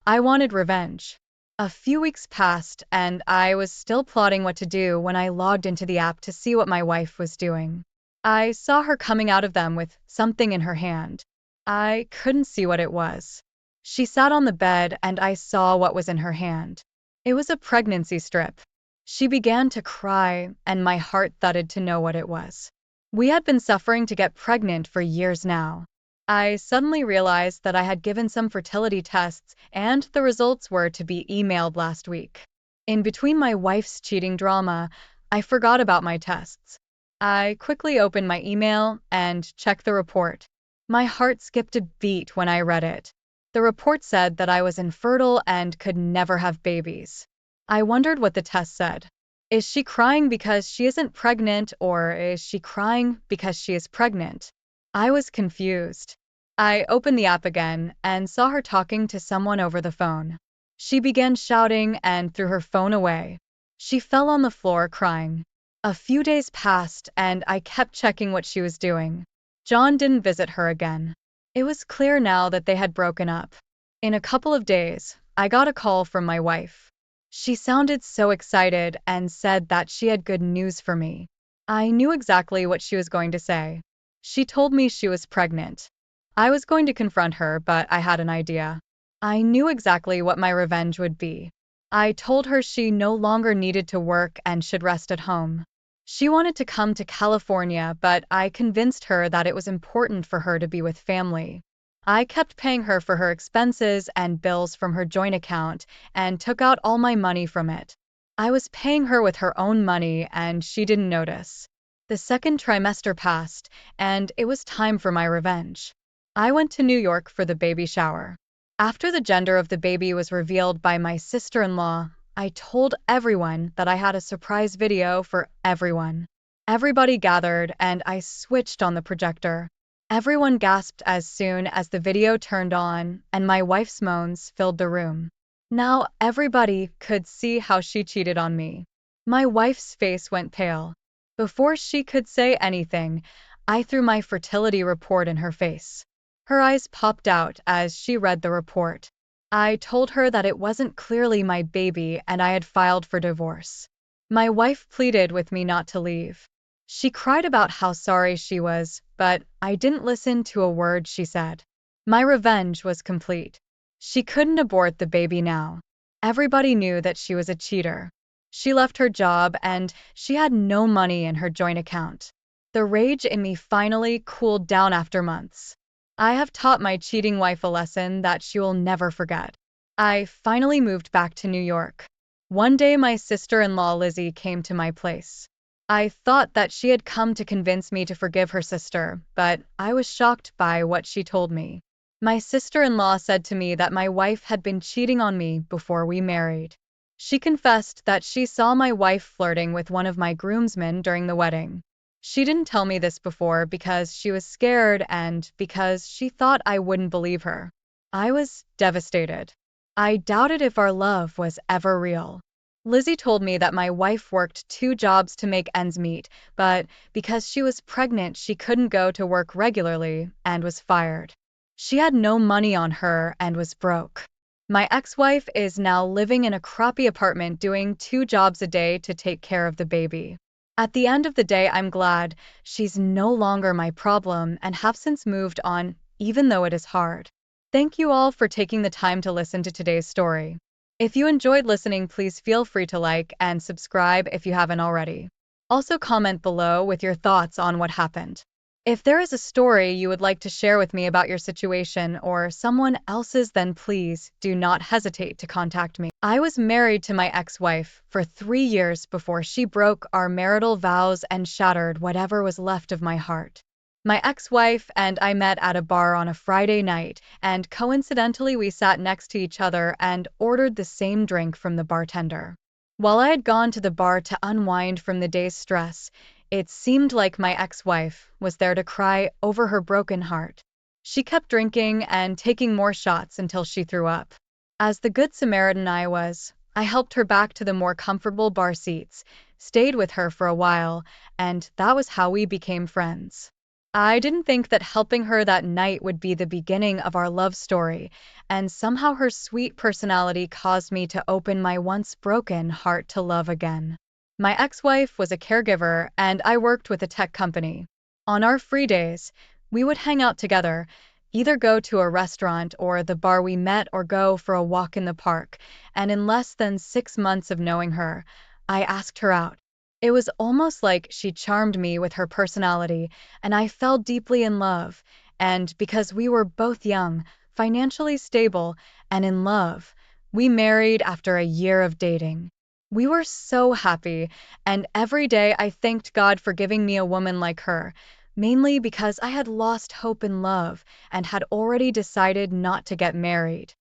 A: I wanted revenge. A few weeks passed, and I was still plotting what to do when I logged into the app to see what my wife was doing. I saw her coming out of them with something in her hand. I couldn't see what it was. She sat on the bed, and I saw what was in her hand. It was a pregnancy strip. She began to cry, and my heart thudded to know what it was. We had been suffering to get pregnant for years now. I suddenly realized that I had given some fertility tests, and the results were to be emailed last week. In between my wife's cheating drama, I forgot about my tests. I quickly opened my email and checked the report. My heart skipped a beat when I read it. The report said that I was infertile and could never have babies. I wondered what the test said. Is she crying because she isn't pregnant, or is she crying because she is pregnant? I was confused. I opened the app again and saw her talking to someone over the phone. She began shouting and threw her phone away. She fell on the floor crying. A few days passed, and I kept checking what she was doing. John didn't visit her again. It was clear now that they had broken up. In a couple of days, I got a call from my wife. She sounded so excited and said that she had good news for me. I knew exactly what she was going to say. She told me she was pregnant. I was going to confront her, but I had an idea. I knew exactly what my revenge would be. I told her she no longer needed to work and should rest at home. She wanted to come to California, but I convinced her that it was important for her to be with family. I kept paying her for her expenses and bills from her joint account and took out all my money from it. I was paying her with her own money, and she didn't notice. The second trimester passed, and it was time for my revenge. I went to New York for the baby shower. After the gender of the baby was revealed by my sister-in-law, I told everyone that I had a surprise video for everyone. Everybody gathered, and I switched on the projector. Everyone gasped as soon as the video turned on, and my wife's moans filled the room. Now everybody could see how she cheated on me. My wife's face went pale. Before she could say anything, I threw my fertility report in her face. Her eyes popped out as she read the report. I told her that it wasn't clearly my baby and I had filed for divorce. My wife pleaded with me not to leave. She cried about how sorry she was, but I didn't listen to a word she said. My revenge was complete. She couldn't abort the baby now. Everybody knew that she was a cheater. She left her job, and she had no money in her joint account. The rage in me finally cooled down after months. I have taught my cheating wife a lesson that she will never forget. I finally moved back to New York. One day my sister-in-law Lizzie came to my place. I thought that she had come to convince me to forgive her sister, but I was shocked by what she told me. My sister-in-law said to me that my wife had been cheating on me before we married. She confessed that she saw my wife flirting with one of my groomsmen during the wedding. She didn't tell me this before because she was scared and because she thought I wouldn't believe her. I was devastated. I doubted if our love was ever real. Lizzie told me that my wife worked 2 jobs to make ends meet, but because she was pregnant, she couldn't go to work regularly and was fired. She had no money on her and was broke. My ex-wife is now living in a crappy apartment doing 2 jobs a day to take care of the baby. At the end of the day, I'm glad she's no longer my problem and have since moved on, even though it is hard. Thank you all for taking the time to listen to today's story. If you enjoyed listening, please feel free to like and subscribe if you haven't already. Also comment below with your thoughts on what happened. If there is a story you would like to share with me about your situation or someone else's, then please do not hesitate to contact me. I was married to my ex-wife for 3 years before she broke our marital vows and shattered whatever was left of my heart. My ex-wife and I met at a bar on a Friday night, and coincidentally we sat next to each other and ordered the same drink from the bartender. While I had gone to the bar to unwind from the day's stress, it seemed like my ex-wife was there to cry over her broken heart. She kept drinking and taking more shots until she threw up. As the good Samaritan I was, I helped her back to the more comfortable bar seats, stayed with her for a while, and that was how we became friends. I didn't think that helping her that night would be the beginning of our love story, and somehow her sweet personality caused me to open my once broken heart to love again. My ex-wife was a caregiver, and I worked with a tech company. On our free days, we would hang out together, either go to a restaurant or the bar we met or go for a walk in the park, and in less than 6 months of knowing her, I asked her out. It was almost like she charmed me with her personality, and I fell deeply in love. And because we were both young, financially stable, and in love, we married after a year of dating. We were so happy, and every day I thanked God for giving me a woman like her, mainly because I had lost hope in love and had already decided not to get married.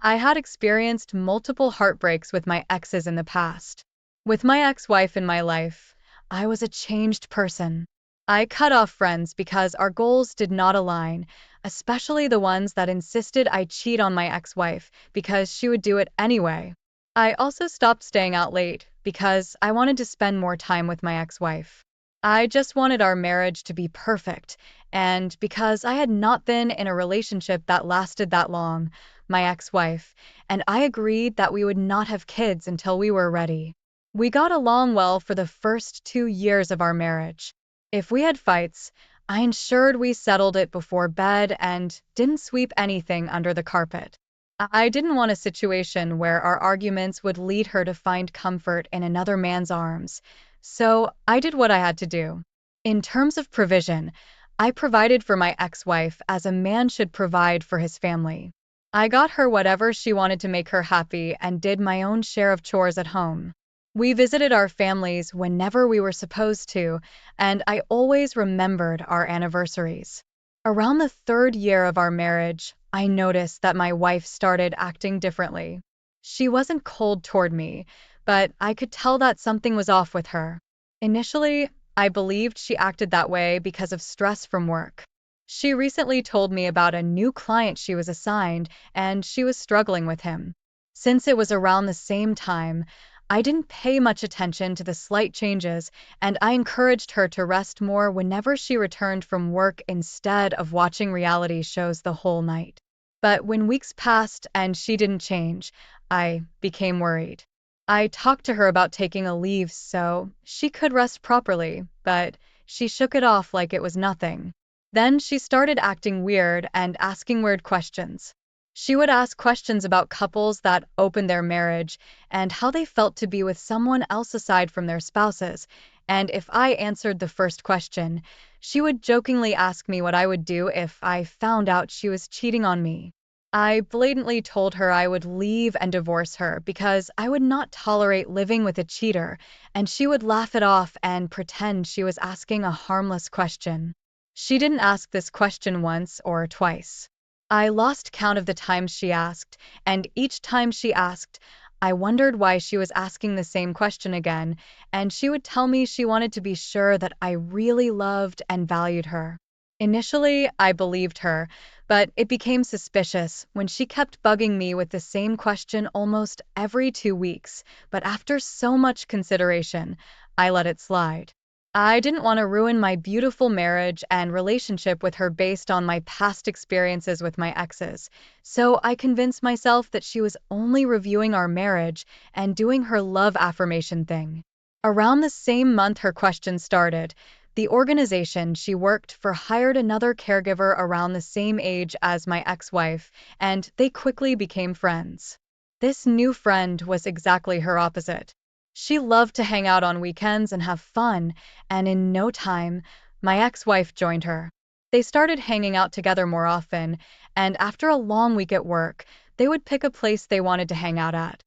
A: I had experienced multiple heartbreaks with my exes in the past. With my ex-wife in my life, I was a changed person. I cut off friends because our goals did not align, especially the ones that insisted I cheat on my ex-wife because she would do it anyway. I also stopped staying out late because I wanted to spend more time with my ex-wife. I just wanted our marriage to be perfect, and because I had not been in a relationship that lasted that long, my ex-wife and I agreed that we would not have kids until we were ready. We got along well for the first 2 years of our marriage. If we had fights, I ensured we settled it before bed and didn't sweep anything under the carpet. I didn't want a situation where our arguments would lead her to find comfort in another man's arms, so I did what I had to do. In terms of provision, I provided for my ex-wife as a man should provide for his family. I got her whatever she wanted to make her happy and did my own share of chores at home. We visited our families whenever we were supposed to, and I always remembered our anniversaries. Around the third year of our marriage, I noticed that my wife started acting differently. She wasn't cold toward me, but I could tell that something was off with her. Initially, I believed she acted that way because of stress from work. She recently told me about a new client she was assigned, and she was struggling with him. Since it was around the same time, I didn't pay much attention to the slight changes, and I encouraged her to rest more whenever she returned from work instead of watching reality shows the whole night. But when weeks passed and she didn't change, I became worried. I talked to her about taking a leave so she could rest properly, but she shook it off like it was nothing. Then she started acting weird and asking weird questions. She would ask questions about couples that opened their marriage and how they felt to be with someone else aside from their spouses, and if I answered the first question, she would jokingly ask me what I would do if I found out she was cheating on me. I blatantly told her I would leave and divorce her because I would not tolerate living with a cheater, and she would laugh it off and pretend she was asking a harmless question. She didn't ask this question once or twice. I lost count of the times she asked, and each time she asked, I wondered why she was asking the same question again, and she would tell me she wanted to be sure that I really loved and valued her. Initially, I believed her, but it became suspicious when she kept bugging me with the same question almost every 2 weeks, but after so much consideration, I let it slide. I didn't want to ruin my beautiful marriage and relationship with her based on my past experiences with my exes, so I convinced myself that she was only reviewing our marriage and doing her love affirmation thing. Around the same month her question started, the organization she worked for hired another caregiver around the same age as my ex-wife, and they quickly became friends. This new friend was exactly her opposite. She loved to hang out on weekends and have fun, and in no time, my ex-wife joined her. They started hanging out together more often, and after a long week at work, they would pick a place they wanted to hang out at.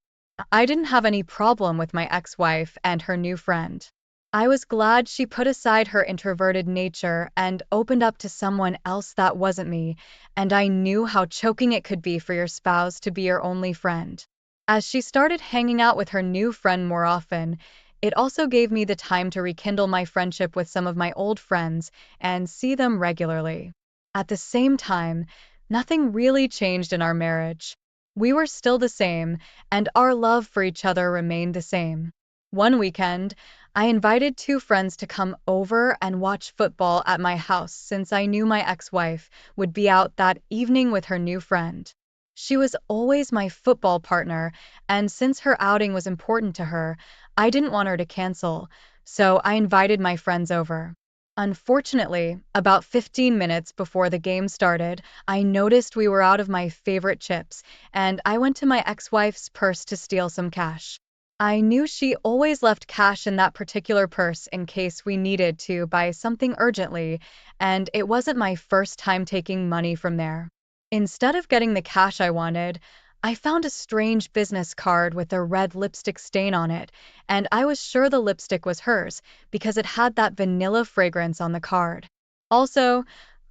A: I didn't have any problem with my ex-wife and her new friend. I was glad she put aside her introverted nature and opened up to someone else that wasn't me, and I knew how choking it could be for your spouse to be your only friend. As she started hanging out with her new friend more often, it also gave me the time to rekindle my friendship with some of my old friends and see them regularly. At the same time, nothing really changed in our marriage. We were still the same, and our love for each other remained the same. One weekend, I invited two friends to come over and watch football at my house since I knew my ex-wife would be out that evening with her new friend. She was always my football partner, and since her outing was important to her, I didn't want her to cancel, so I invited my friends over. Unfortunately, about 15 minutes before the game started, I noticed we were out of my favorite chips, and I went to my ex-wife's purse to steal some cash. I knew she always left cash in that particular purse in case we needed to buy something urgently, and it wasn't my first time taking money from there. Instead of getting the cash I wanted, I found a strange business card with a red lipstick stain on it, and I was sure the lipstick was hers because it had that vanilla fragrance on the card. Also,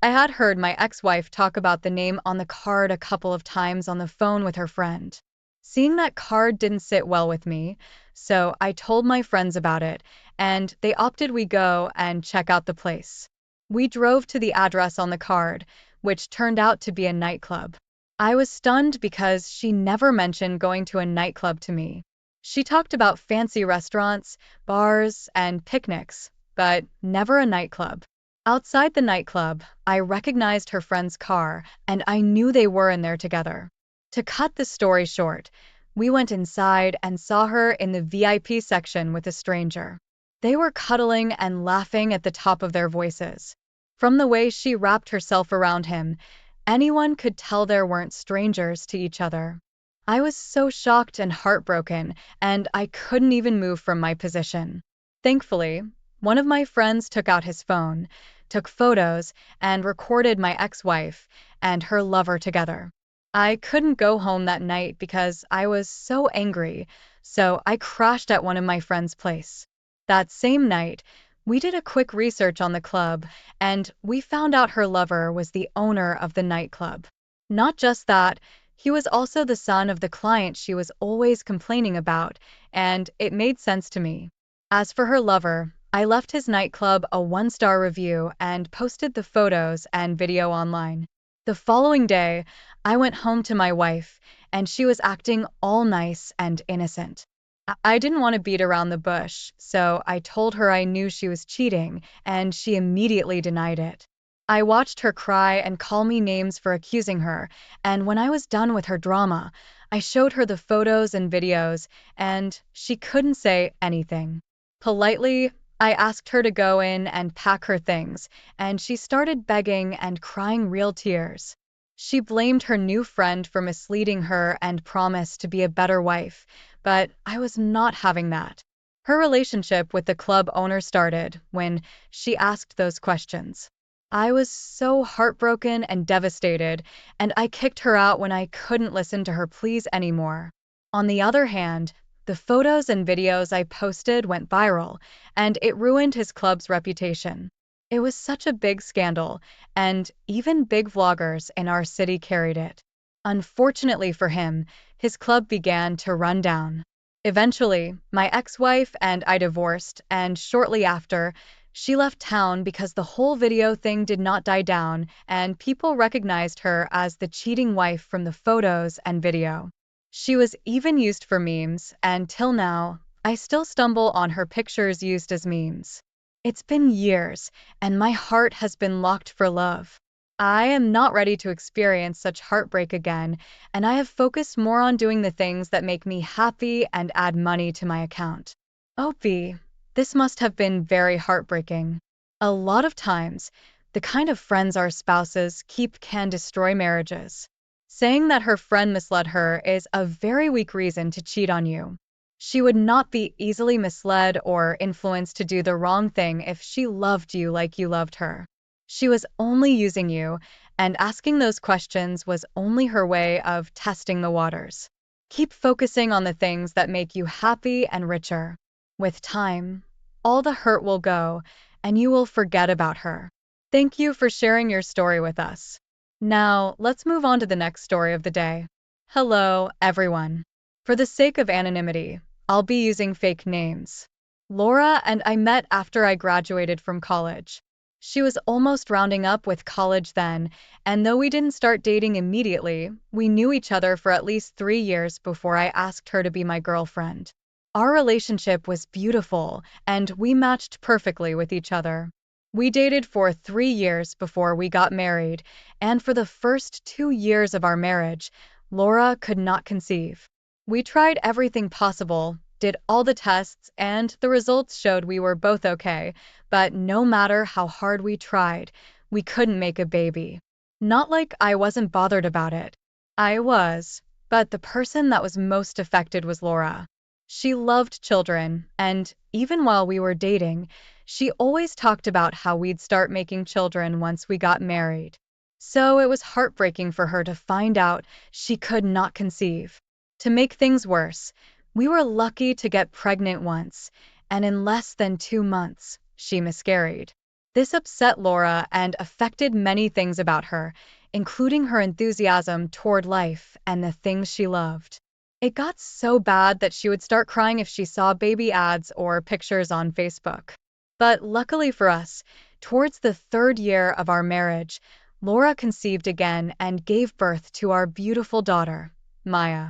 A: I had heard my ex-wife talk about the name on the card a couple of times on the phone with her friend. Seeing that card didn't sit well with me, so I told my friends about it, and they opted we go and check out the place. We drove to the address on the card, which turned out to be a nightclub. I was stunned because she never mentioned going to a nightclub to me. She talked about fancy restaurants, bars, and picnics, but never a nightclub. Outside the nightclub, I recognized her friend's car, and I knew they were in there together. To cut the story short, we went inside and saw her in the VIP section with a stranger. They were cuddling and laughing at the top of their voices. From the way she wrapped herself around him, anyone could tell there weren't strangers to each other. I was so shocked and heartbroken, and I couldn't even move from my position. Thankfully, one of my friends took out his phone, took photos, and recorded my ex-wife and her lover together. I couldn't go home that night because I was so angry, so I crashed at one of my friend's place. That same night, we did a quick research on the club, and we found out her lover was the owner of the nightclub. Not just that, he was also the son of the client she was always complaining about, and it made sense to me. As for her lover, I left his nightclub a one-star review and posted the photos and video online. The following day, I went home to my wife, and she was acting all nice and innocent. I didn't want to beat around the bush, so I told her I knew she was cheating, and she immediately denied it. I watched her cry and call me names for accusing her, and when I was done with her drama, I showed her the photos and videos, and she couldn't say anything. Politely, I asked her to go in and pack her things, and she started begging and crying real tears. She blamed her new friend for misleading her and promised to be a better wife, but I was not having that. Her relationship with the club owner started when she asked those questions. I was so heartbroken and devastated, and I kicked her out when I couldn't listen to her pleas anymore. On the other hand, the photos and videos I posted went viral, and it ruined his club's reputation. It was such a big scandal, and even big vloggers in our city carried it. Unfortunately for him, his club began to run down. Eventually, my ex-wife and I divorced, and shortly after, she left town because the whole video thing did not die down, and people recognized her as the cheating wife from the photos and video. She was even used for memes, and till now, I still stumble on her pictures used as memes. It's been years, and my heart has been locked for love. I am not ready to experience such heartbreak again, and I have focused more on doing the things that make me happy and add money to my account. OP, this must have been very heartbreaking. A lot of times, the kind of friends our spouses keep can destroy marriages. Saying that her friend misled her is a very weak reason to cheat on you. She would not be easily misled or influenced to do the wrong thing if she loved you like you loved her. She was only using you, and asking those questions was only her way of testing the waters. Keep focusing on the things that make you happy and richer. With time, all the hurt will go, and you will forget about her. Thank you for sharing your story with us. Now, let's move on to the next story of the day. Hello, everyone. For the sake of anonymity, I'll be using fake names. Laura and I met after I graduated from college. She was almost rounding up with college then, and though we didn't start dating immediately, we knew each other for at least 3 years before I asked her to be my girlfriend. Our relationship was beautiful, and we matched perfectly with each other. We dated for 3 years before we got married, and for the first 2 years of our marriage, Laura could not conceive. We tried everything possible, did all the tests, and the results showed we were both okay, but no matter how hard we tried, we couldn't make a baby. Not like I wasn't bothered about it. I was, but the person that was most affected was Laura. She loved children, and even while we were dating, she always talked about how we'd start making children once we got married. So it was heartbreaking for her to find out she could not conceive. To make things worse, we were lucky to get pregnant once, and in less than 2 months, she miscarried. This upset Laura and affected many things about her, including her enthusiasm toward life and the things she loved. It got so bad that she would start crying if she saw baby ads or pictures on Facebook. But luckily for us, towards the 3rd year of our marriage, Laura conceived again and gave birth to our beautiful daughter, Maya.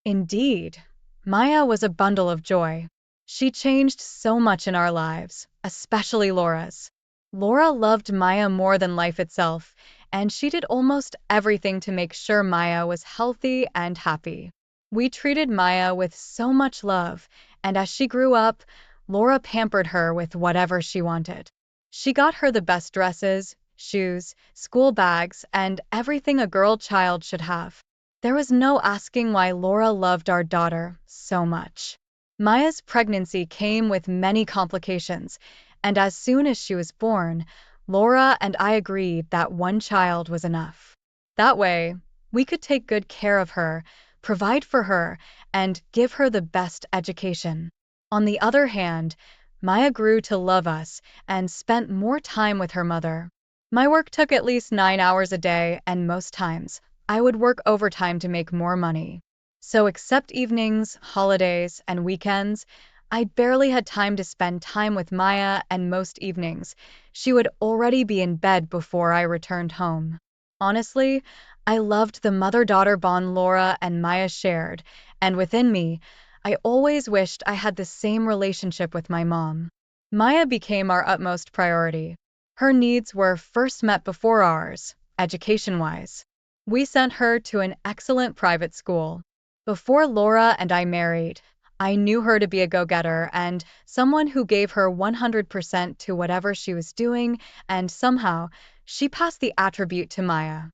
A: Indeed, Maya was a bundle of joy. She changed so much in our lives, especially Laura's. Laura loved Maya more than life itself, and she did almost everything to make sure Maya was healthy and happy. We treated Maya with so much love, and as she grew up, Laura pampered her with whatever she wanted. She got her the best dresses, shoes, school bags, and everything a girl child should have. There was no asking why Laura loved our daughter so much. Maya's pregnancy came with many complications, and as soon as she was born, Laura and I agreed that one child was enough. That way, we could take good care of her, provide for her, and give her the best education. On the other hand, Maya grew to love us and spent more time with her mother. My work took at least 9 hours a day, and most times, I would work overtime to make more money. So except evenings, holidays, and weekends, I barely had time to spend time with Maya, and most evenings, she would already be in bed before I returned home. Honestly, I loved the mother-daughter bond Laura and Maya shared, and within me, I always wished I had the same relationship with my mom. Maya became our utmost priority. Her needs were first met before ours, education-wise. We sent her to an excellent private school. Before Laura and I married, I knew her to be a go-getter and someone who gave her 100% to whatever she was doing, and somehow, she passed the attribute to Maya.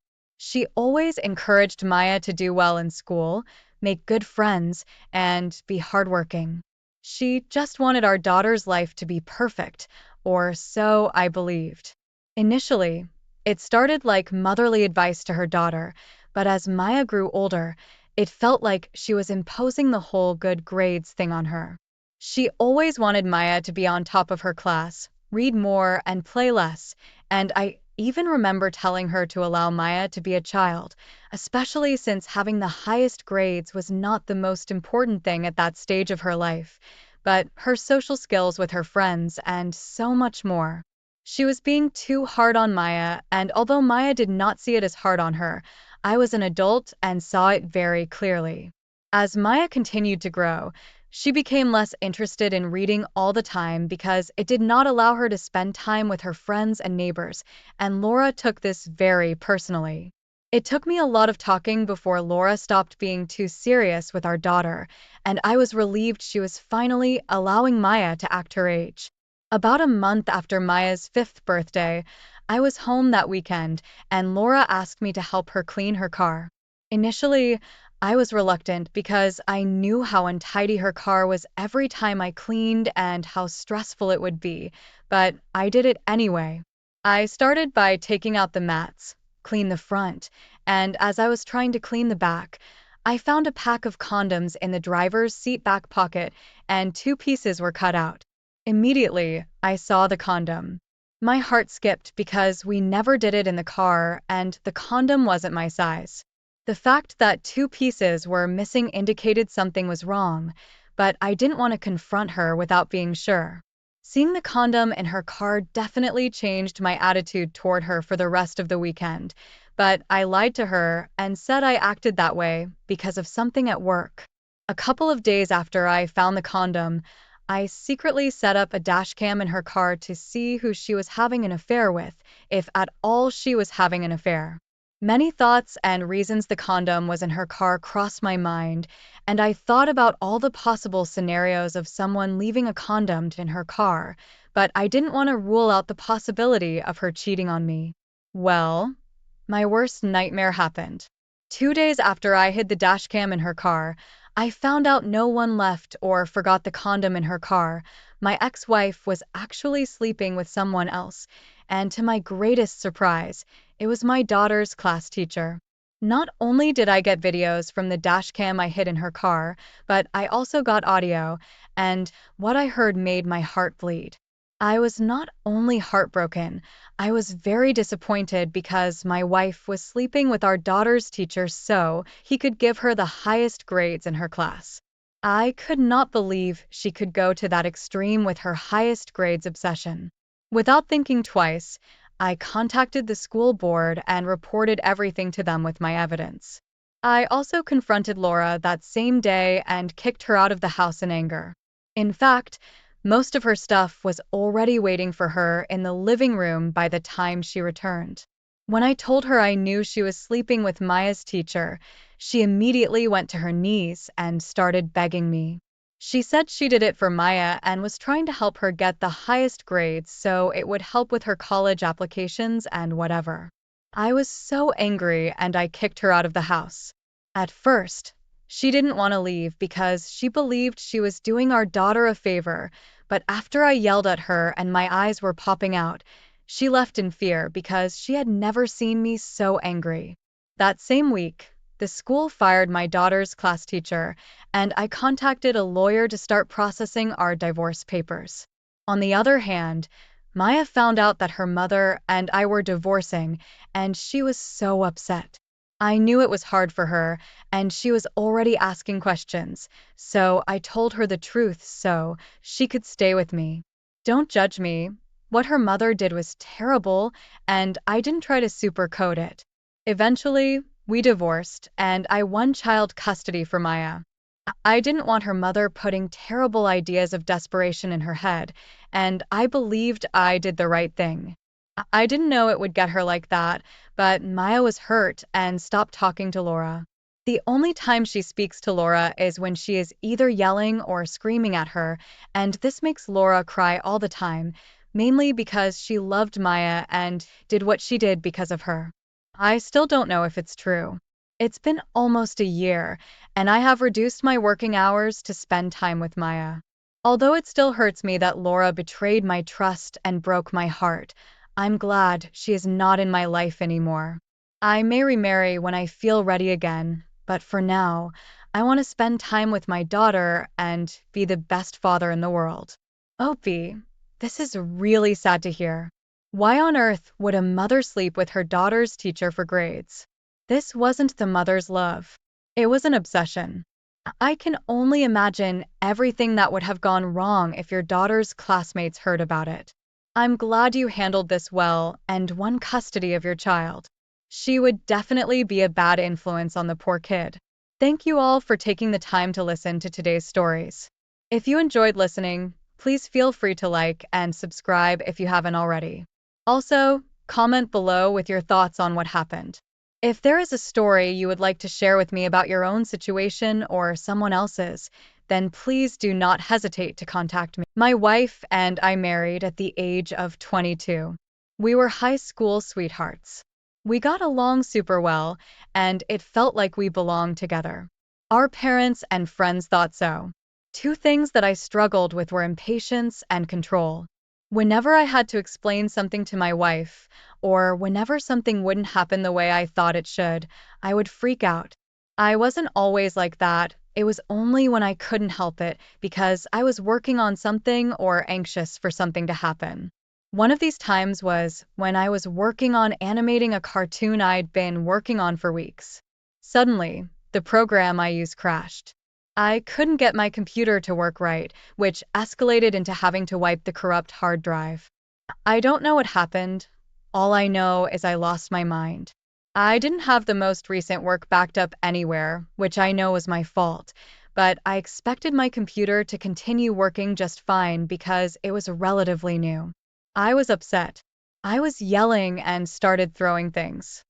A: She always encouraged Maya to do well in school, make good friends, and be hardworking. She just wanted our daughter's life to be perfect, or so I believed. Initially, it started like motherly advice to her daughter, but as Maya grew older, it felt like she was imposing the whole good grades thing on her. She always wanted Maya to be on top of her class, read more, and play less, and I even remember telling her to allow Maya to be a child, especially since having the highest grades was not the most important thing at that stage of her life, but her social skills with her friends and so much more. She was being too hard on Maya, and although Maya did not see it as hard on her, I was an adult and saw it very clearly. As Maya continued to grow, she became less interested in reading all the time because it did not allow her to spend time with her friends and neighbors, and Laura took this very personally. It took me a lot of talking before Laura stopped being too serious with our daughter, and I was relieved she was finally allowing Maya to act her age. About a month after Maya's 5th birthday, I was home that weekend, and Laura asked me to help her clean her car. Initially, I was reluctant because I knew how untidy her car was every time I cleaned and how stressful it would be, but I did it anyway. I started by taking out the mats, cleaned the front, and as I was trying to clean the back, I found a pack of condoms in the driver's seat back pocket, and 2 pieces were cut out. Immediately, I saw the condom. My heart skipped because we never did it in the car and the condom wasn't my size. The fact that two pieces were missing indicated something was wrong, but I didn't want to confront her without being sure. Seeing the condom in her car definitely changed my attitude toward her for the rest of the weekend, but I lied to her and said I acted that way because of something at work. A couple of days after I found the condom, I secretly set up a dash cam in her car to see who she was having an affair with, if at all she was having an affair. Many thoughts and reasons the condom was in her car crossed my mind, and I thought about all the possible scenarios of someone leaving a condom in her car, but I didn't want to rule out the possibility of her cheating on me. Well, my worst nightmare happened. 2 days after I hid the dashcam in her car, I found out no one left or forgot the condom in her car. My ex-wife was actually sleeping with someone else, and to my greatest surprise, it was my daughter's class teacher. Not only did I get videos from the dashcam I hid in her car, but I also got audio, and what I heard made my heart bleed. I was not only heartbroken, I was very disappointed because my wife was sleeping with our daughter's teacher so he could give her the highest grades in her class. I could not believe she could go to that extreme with her highest grades obsession. Without thinking twice, I contacted the school board and reported everything to them with my evidence. I also confronted Laura that same day and kicked her out of the house in anger. In fact, most of her stuff was already waiting for her in the living room by the time she returned. When I told her I knew she was sleeping with Maya's teacher, she immediately went to her knees and started begging me. She said she did it for Maya and was trying to help her get the highest grades so it would help with her college applications and whatever. I was so angry and I kicked her out of the house. At first, she didn't want to leave because she believed she was doing our daughter a favor, but after I yelled at her and my eyes were popping out, she left in fear because she had never seen me so angry. That same week, the school fired my daughter's class teacher, and I contacted a lawyer to start processing our divorce papers. On the other hand, Maya found out that her mother and I were divorcing, and she was so upset. I knew it was hard for her, and she was already asking questions, so I told her the truth so she could stay with me. Don't judge me. What her mother did was terrible, and I didn't try to supercode it. Eventually, we divorced, and I won child custody for Maya. I didn't want her mother putting terrible ideas of desperation in her head, and I believed I did the right thing. I didn't know it would get her like that, but Maya was hurt and stopped talking to Laura. The only time she speaks to Laura is when she is either yelling or screaming at her, and this makes Laura cry all the time, mainly because she loved Maya and did what she did because of her. I still don't know if it's true. It's been almost a year, and I have reduced my working hours to spend time with Maya. Although it still hurts me that Laura betrayed my trust and broke my heart, I'm glad she is not in my life anymore. I may remarry when I feel ready again, but for now, I want to spend time with my daughter and be the best father in the world. Opie, this is really sad to hear. Why on earth would a mother sleep with her daughter's teacher for grades? This wasn't the mother's love. It was an obsession. I can only imagine everything that would have gone wrong if your daughter's classmates heard about it. I'm glad you handled this well and won custody of your child. She would definitely be a bad influence on the poor kid. Thank you all for taking the time to listen to today's stories. If you enjoyed listening, please feel free to like and subscribe if you haven't already. Also, comment below with your thoughts on what happened. If there is a story you would like to share with me about your own situation or someone else's, then please do not hesitate to contact me. My wife and I married at the age of 22. We were high school sweethearts. We got along super well, and it felt like we belonged together. Our parents and friends thought so. Two things that I struggled with were impatience and control. Whenever I had to explain something to my wife, or whenever something wouldn't happen the way I thought it should, I would freak out. I wasn't always like that, It was only when I couldn't help it because I was working on something or anxious for something to happen. One of these times was when I was working on animating a cartoon I'd been working on for weeks. Suddenly, the program I used crashed. I couldn't get my computer to work right, which escalated into having to wipe the corrupt hard drive. I don't know what happened. All I know is I lost my mind. I didn't have the most recent work backed up anywhere, which I know was my fault, but I expected my computer to continue working just fine because it was relatively new. I was upset. I was yelling and started throwing things.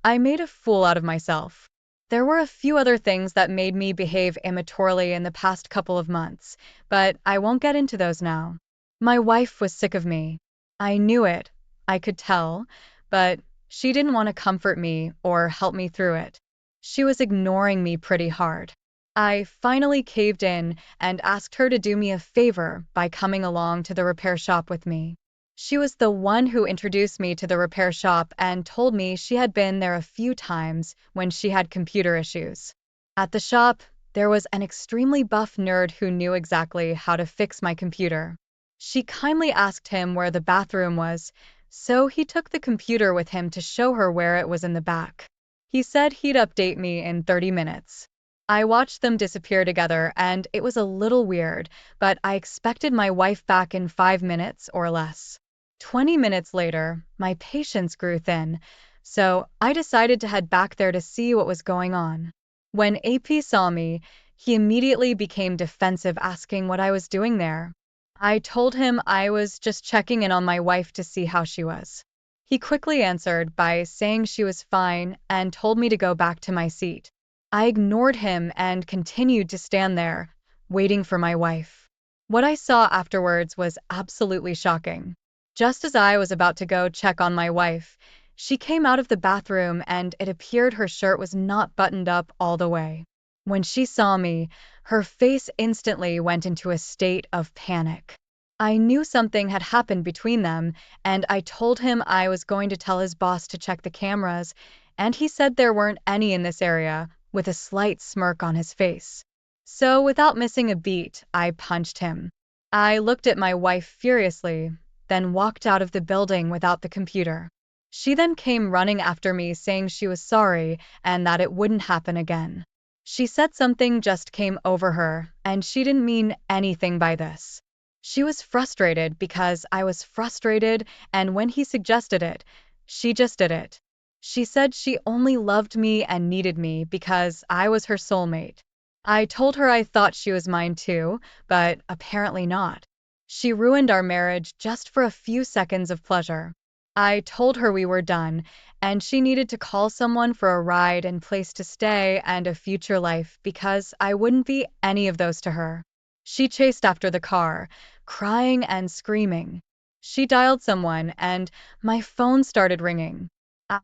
A: I made a fool out of myself. There were a few other things that made me behave immaturely in the past couple of months, but I won't get into those now. My wife was sick of me. I knew it, I could tell, but she didn't want to comfort me or help me through it. She was ignoring me pretty hard. I finally caved in and asked her to do me a favor by coming along to the repair shop with me. She was the one who introduced me to the repair shop and told me she had been there a few times when she had computer issues. At the shop, there was an extremely buff nerd who knew exactly how to fix my computer. She kindly asked him where the bathroom was, so he took the computer with him to show her where it was in the back. He said he'd update me in 30 minutes. I watched them disappear together, and it was a little weird, but I expected my wife back in 5 minutes or less. 20 minutes later, my patience grew thin, so I decided to head back there to see what was going on. When AP saw me, he immediately became defensive, asking what I was doing there. I told him I was just checking in on my wife to see how she was. He quickly answered by saying she was fine and told me to go back to my seat. I ignored him and continued to stand there, waiting for my wife. What I saw afterwards was absolutely shocking. Just as I was about to go check on my wife, she came out of the bathroom and it appeared her shirt was not buttoned up all the way. When she saw me, her face instantly went into a state of panic. I knew something had happened between them, and I told him I was going to tell his boss to check the cameras, and he said there weren't any in this area, with a slight smirk on his face. So, without missing a beat, I punched him. I looked at my wife furiously, then walked out of the building without the computer. She then came running after me saying she was sorry and that it wouldn't happen again. She said something just came over her, and she didn't mean anything by this. She was frustrated because I was frustrated, and when he suggested it, she just did it. She said she only loved me and needed me because I was her soulmate. I told her I thought she was mine too, but apparently not. She ruined our marriage just for a few seconds of pleasure. I told her we were done, and she needed to call someone for a ride and place to stay and a future life because I wouldn't be any of those to her. She chased after the car, crying and screaming. She dialed someone, and my phone started ringing.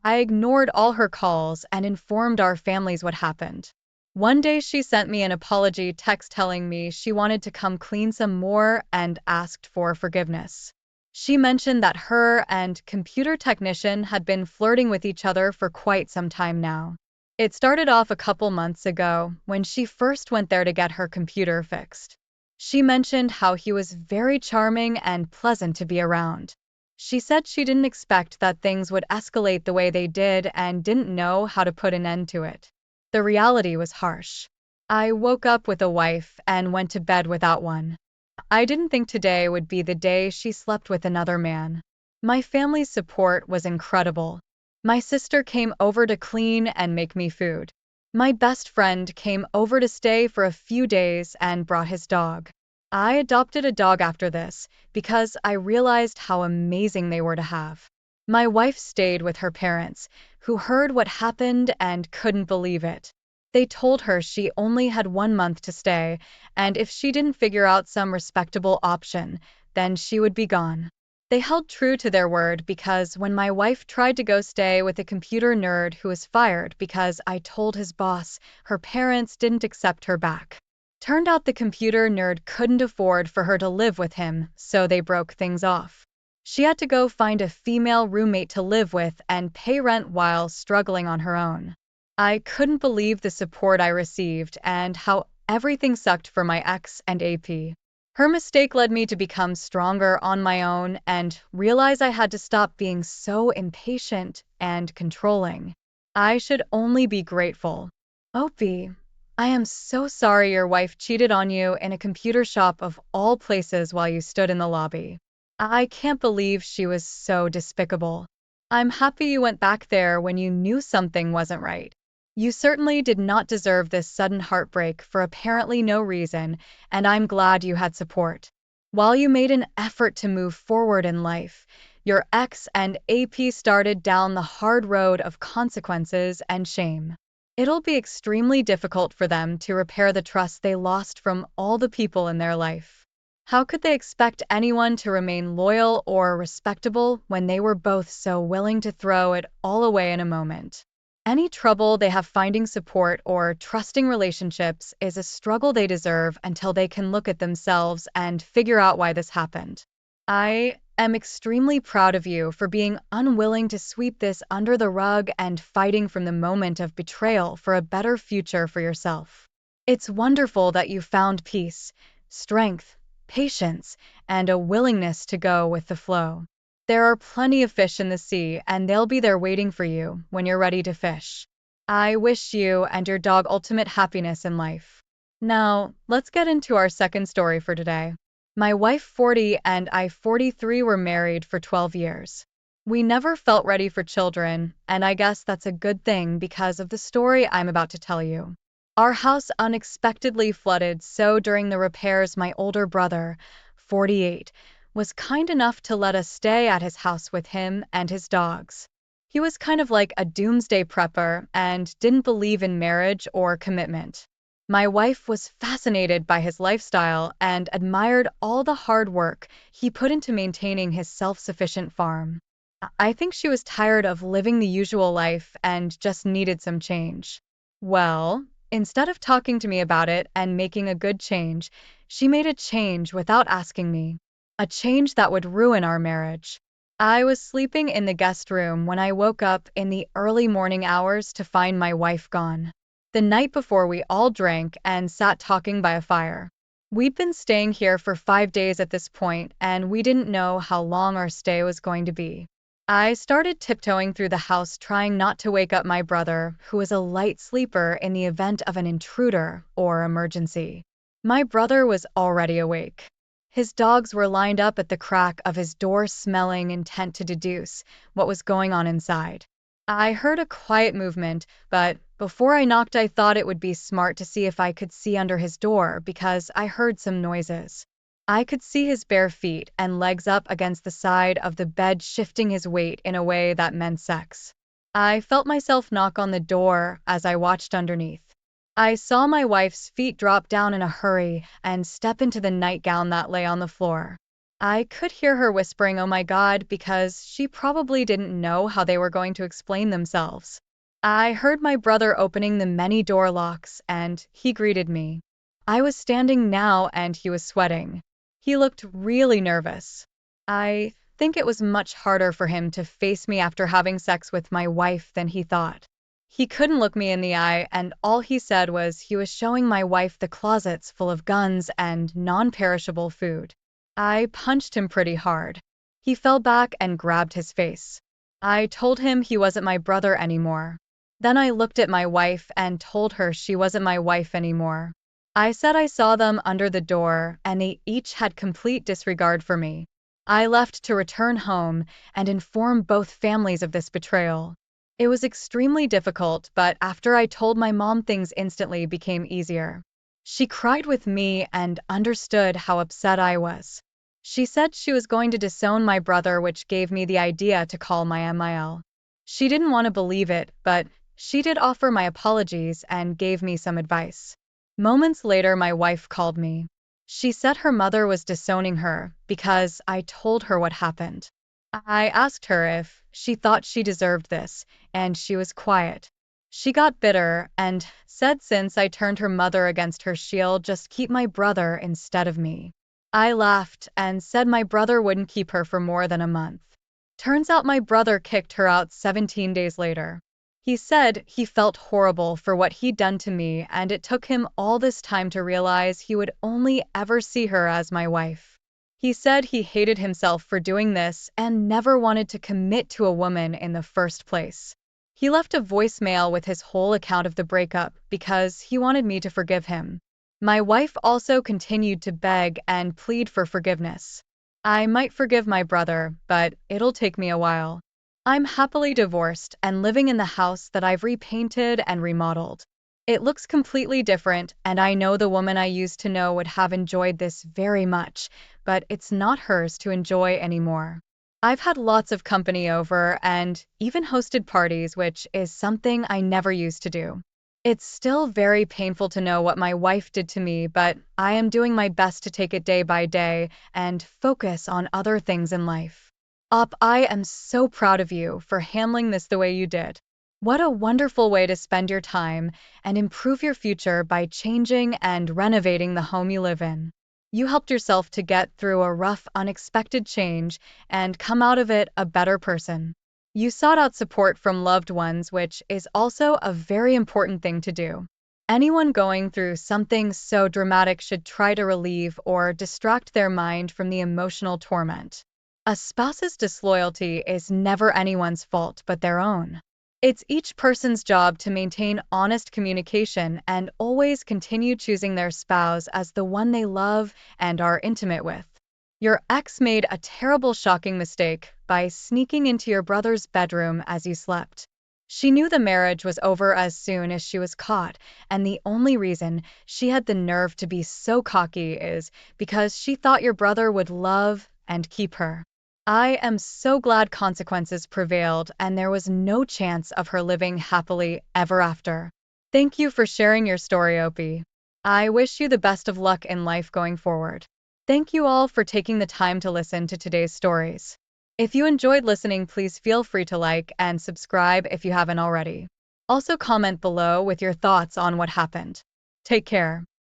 A: I ignored all her calls and informed our families what happened. One day she sent me an apology text telling me she wanted to come clean some more and asked for forgiveness. She mentioned that her and computer technician had been flirting with each other for quite some time now. It started off a couple months ago when she first went there to get her computer fixed. She mentioned how he was very charming and pleasant to be around. She said she didn't expect that things would escalate the way they did and didn't know how to put an end to it. The reality was harsh. I woke up with a wife and went to bed without one. I didn't think today would be the day she slept with another man. My family's support was incredible. My sister came over to clean and make me food. My best friend came over to stay for a few days and brought his dog. I adopted a dog after this because I realized how amazing they were to have. My wife stayed with her parents, who heard what happened and couldn't believe it. They told her she only had 1 month to stay, and if she didn't figure out some respectable option, then she would be gone. They held true to their word because when my wife tried to go stay with a computer nerd who was fired because I told his boss, her parents didn't accept her back. Turned out the computer nerd couldn't afford for her to live with him, so they broke things off. She had to go find a female roommate to live with and pay rent while struggling on her own. I couldn't believe the support I received and how everything sucked for my ex and AP. Her mistake led me to become stronger on my own and realize I had to stop being so impatient and controlling. I should only be grateful. Opie, I am so sorry your wife cheated on you in a computer shop of all places while you stood in the lobby. I can't believe she was so despicable. I'm happy you went back there when you knew something wasn't right. You certainly did not deserve this sudden heartbreak for apparently no reason, and I'm glad you had support. While you made an effort to move forward in life, your ex and AP started down the hard road of consequences and shame. It'll be extremely difficult for them to repair the trust they lost from all the people in their life. How could they expect anyone to remain loyal or respectable when they were both so willing to throw it all away in a moment? Any trouble they have finding support or trusting relationships is a struggle they deserve until they can look at themselves and figure out why this happened. I am extremely proud of you for being unwilling to sweep this under the rug and fighting from the moment of betrayal for a better future for yourself. It's wonderful that you found peace, strength, patience, and a willingness to go with the flow. There are plenty of fish in the sea, and they'll be there waiting for you when you're ready to fish. I wish you and your dog ultimate happiness in life. Now, let's get into our second story for today. My wife 40 and I 43 were married for 12 years. We never felt ready for children, and I guess that's a good thing because of the story I'm about to tell you. Our house unexpectedly flooded, so during the repairs, my older brother, 48, was kind enough to let us stay at his house with him and his dogs. He was kind of like a doomsday prepper and didn't believe in marriage or commitment. My wife was fascinated by his lifestyle and admired all the hard work he put into maintaining his self-sufficient farm. I think she was tired of living the usual life and just needed some change. Well, instead of talking to me about it and making a good change, she made a change without asking me. A change that would ruin our marriage. I was sleeping in the guest room when I woke up in the early morning hours to find my wife gone. The night before, we all drank and sat talking by a fire. We'd been staying here for 5 days at this point, and we didn't know how long our stay was going to be. I started tiptoeing through the house, trying not to wake up my brother, who was a light sleeper in the event of an intruder or emergency. My brother was already awake. His dogs were lined up at the crack of his door, smelling, intent to deduce what was going on inside. I heard a quiet movement, but before I knocked, I thought it would be smart to see if I could see under his door because I heard some noises. I could see his bare feet and legs up against the side of the bed, shifting his weight in a way that meant sex. I felt myself knock on the door as I watched underneath. I saw my wife's feet drop down in a hurry and step into the nightgown that lay on the floor. I could hear her whispering, "Oh my God," because she probably didn't know how they were going to explain themselves. I heard my brother opening the many door locks, and he greeted me. I was standing now, and he was sweating. He looked really nervous. I think it was much harder for him to face me after having sex with my wife than he thought. He couldn't look me in the eye, and all he said was he was showing my wife the closets full of guns and non-perishable food. I punched him pretty hard. He fell back and grabbed his face. I told him he wasn't my brother anymore. Then I looked at my wife and told her she wasn't my wife anymore. I said I saw them under the door, and they each had complete disregard for me. I left to return home and inform both families of this betrayal. It was extremely difficult, but after I told my mom, things instantly became easier. She cried with me and understood how upset I was. She said she was going to disown my brother, which gave me the idea to call my MIL. She didn't want to believe it, but she did offer my apologies and gave me some advice. Moments later, my wife called me. She said her mother was disowning her because I told her what happened. I asked her if she thought she deserved this, and she was quiet. She got bitter and said since I turned her mother against her, she'll just keep my brother instead of me. I laughed and said my brother wouldn't keep her for more than a month. Turns out my brother kicked her out 17 days later. He said he felt horrible for what he'd done to me, and it took him all this time to realize he would only ever see her as my wife. He said he hated himself for doing this and never wanted to commit to a woman in the first place. He left a voicemail with his whole account of the breakup because he wanted me to forgive him. My wife also continued to beg and plead for forgiveness. I might forgive my brother, but it'll take me a while. I'm happily divorced and living in the house that I've repainted and remodeled. It looks completely different, and I know the woman I used to know would have enjoyed this very much, but it's not hers to enjoy anymore. I've had lots of company over and even hosted parties, which is something I never used to do. It's still very painful to know what my wife did to me, but I am doing my best to take it day by day and focus on other things in life. I am so proud of you for handling this the way you did. What a wonderful way to spend your time and improve your future by changing and renovating the home you live in. You helped yourself to get through a rough, unexpected change and come out of it a better person. You sought out support from loved ones, which is also a very important thing to do. Anyone going through something so dramatic should try to relieve or distract their mind from the emotional torment. A spouse's disloyalty is never anyone's fault but their own. It's each person's job to maintain honest communication and always continue choosing their spouse as the one they love and are intimate with. Your ex made a terrible, shocking mistake by sneaking into your brother's bedroom as you slept. She knew the marriage was over as soon as she was caught, and the only reason she had the nerve to be so cocky is because she thought your brother would love and keep her. I am so glad consequences prevailed and there was no chance of her living happily ever after. Thank you for sharing your story, Opie. I wish you the best of luck in life going forward. Thank you all for taking the time to listen to today's stories. If you enjoyed listening, please feel free to like and subscribe if you haven't already. Also comment below with your thoughts on what happened. Take care.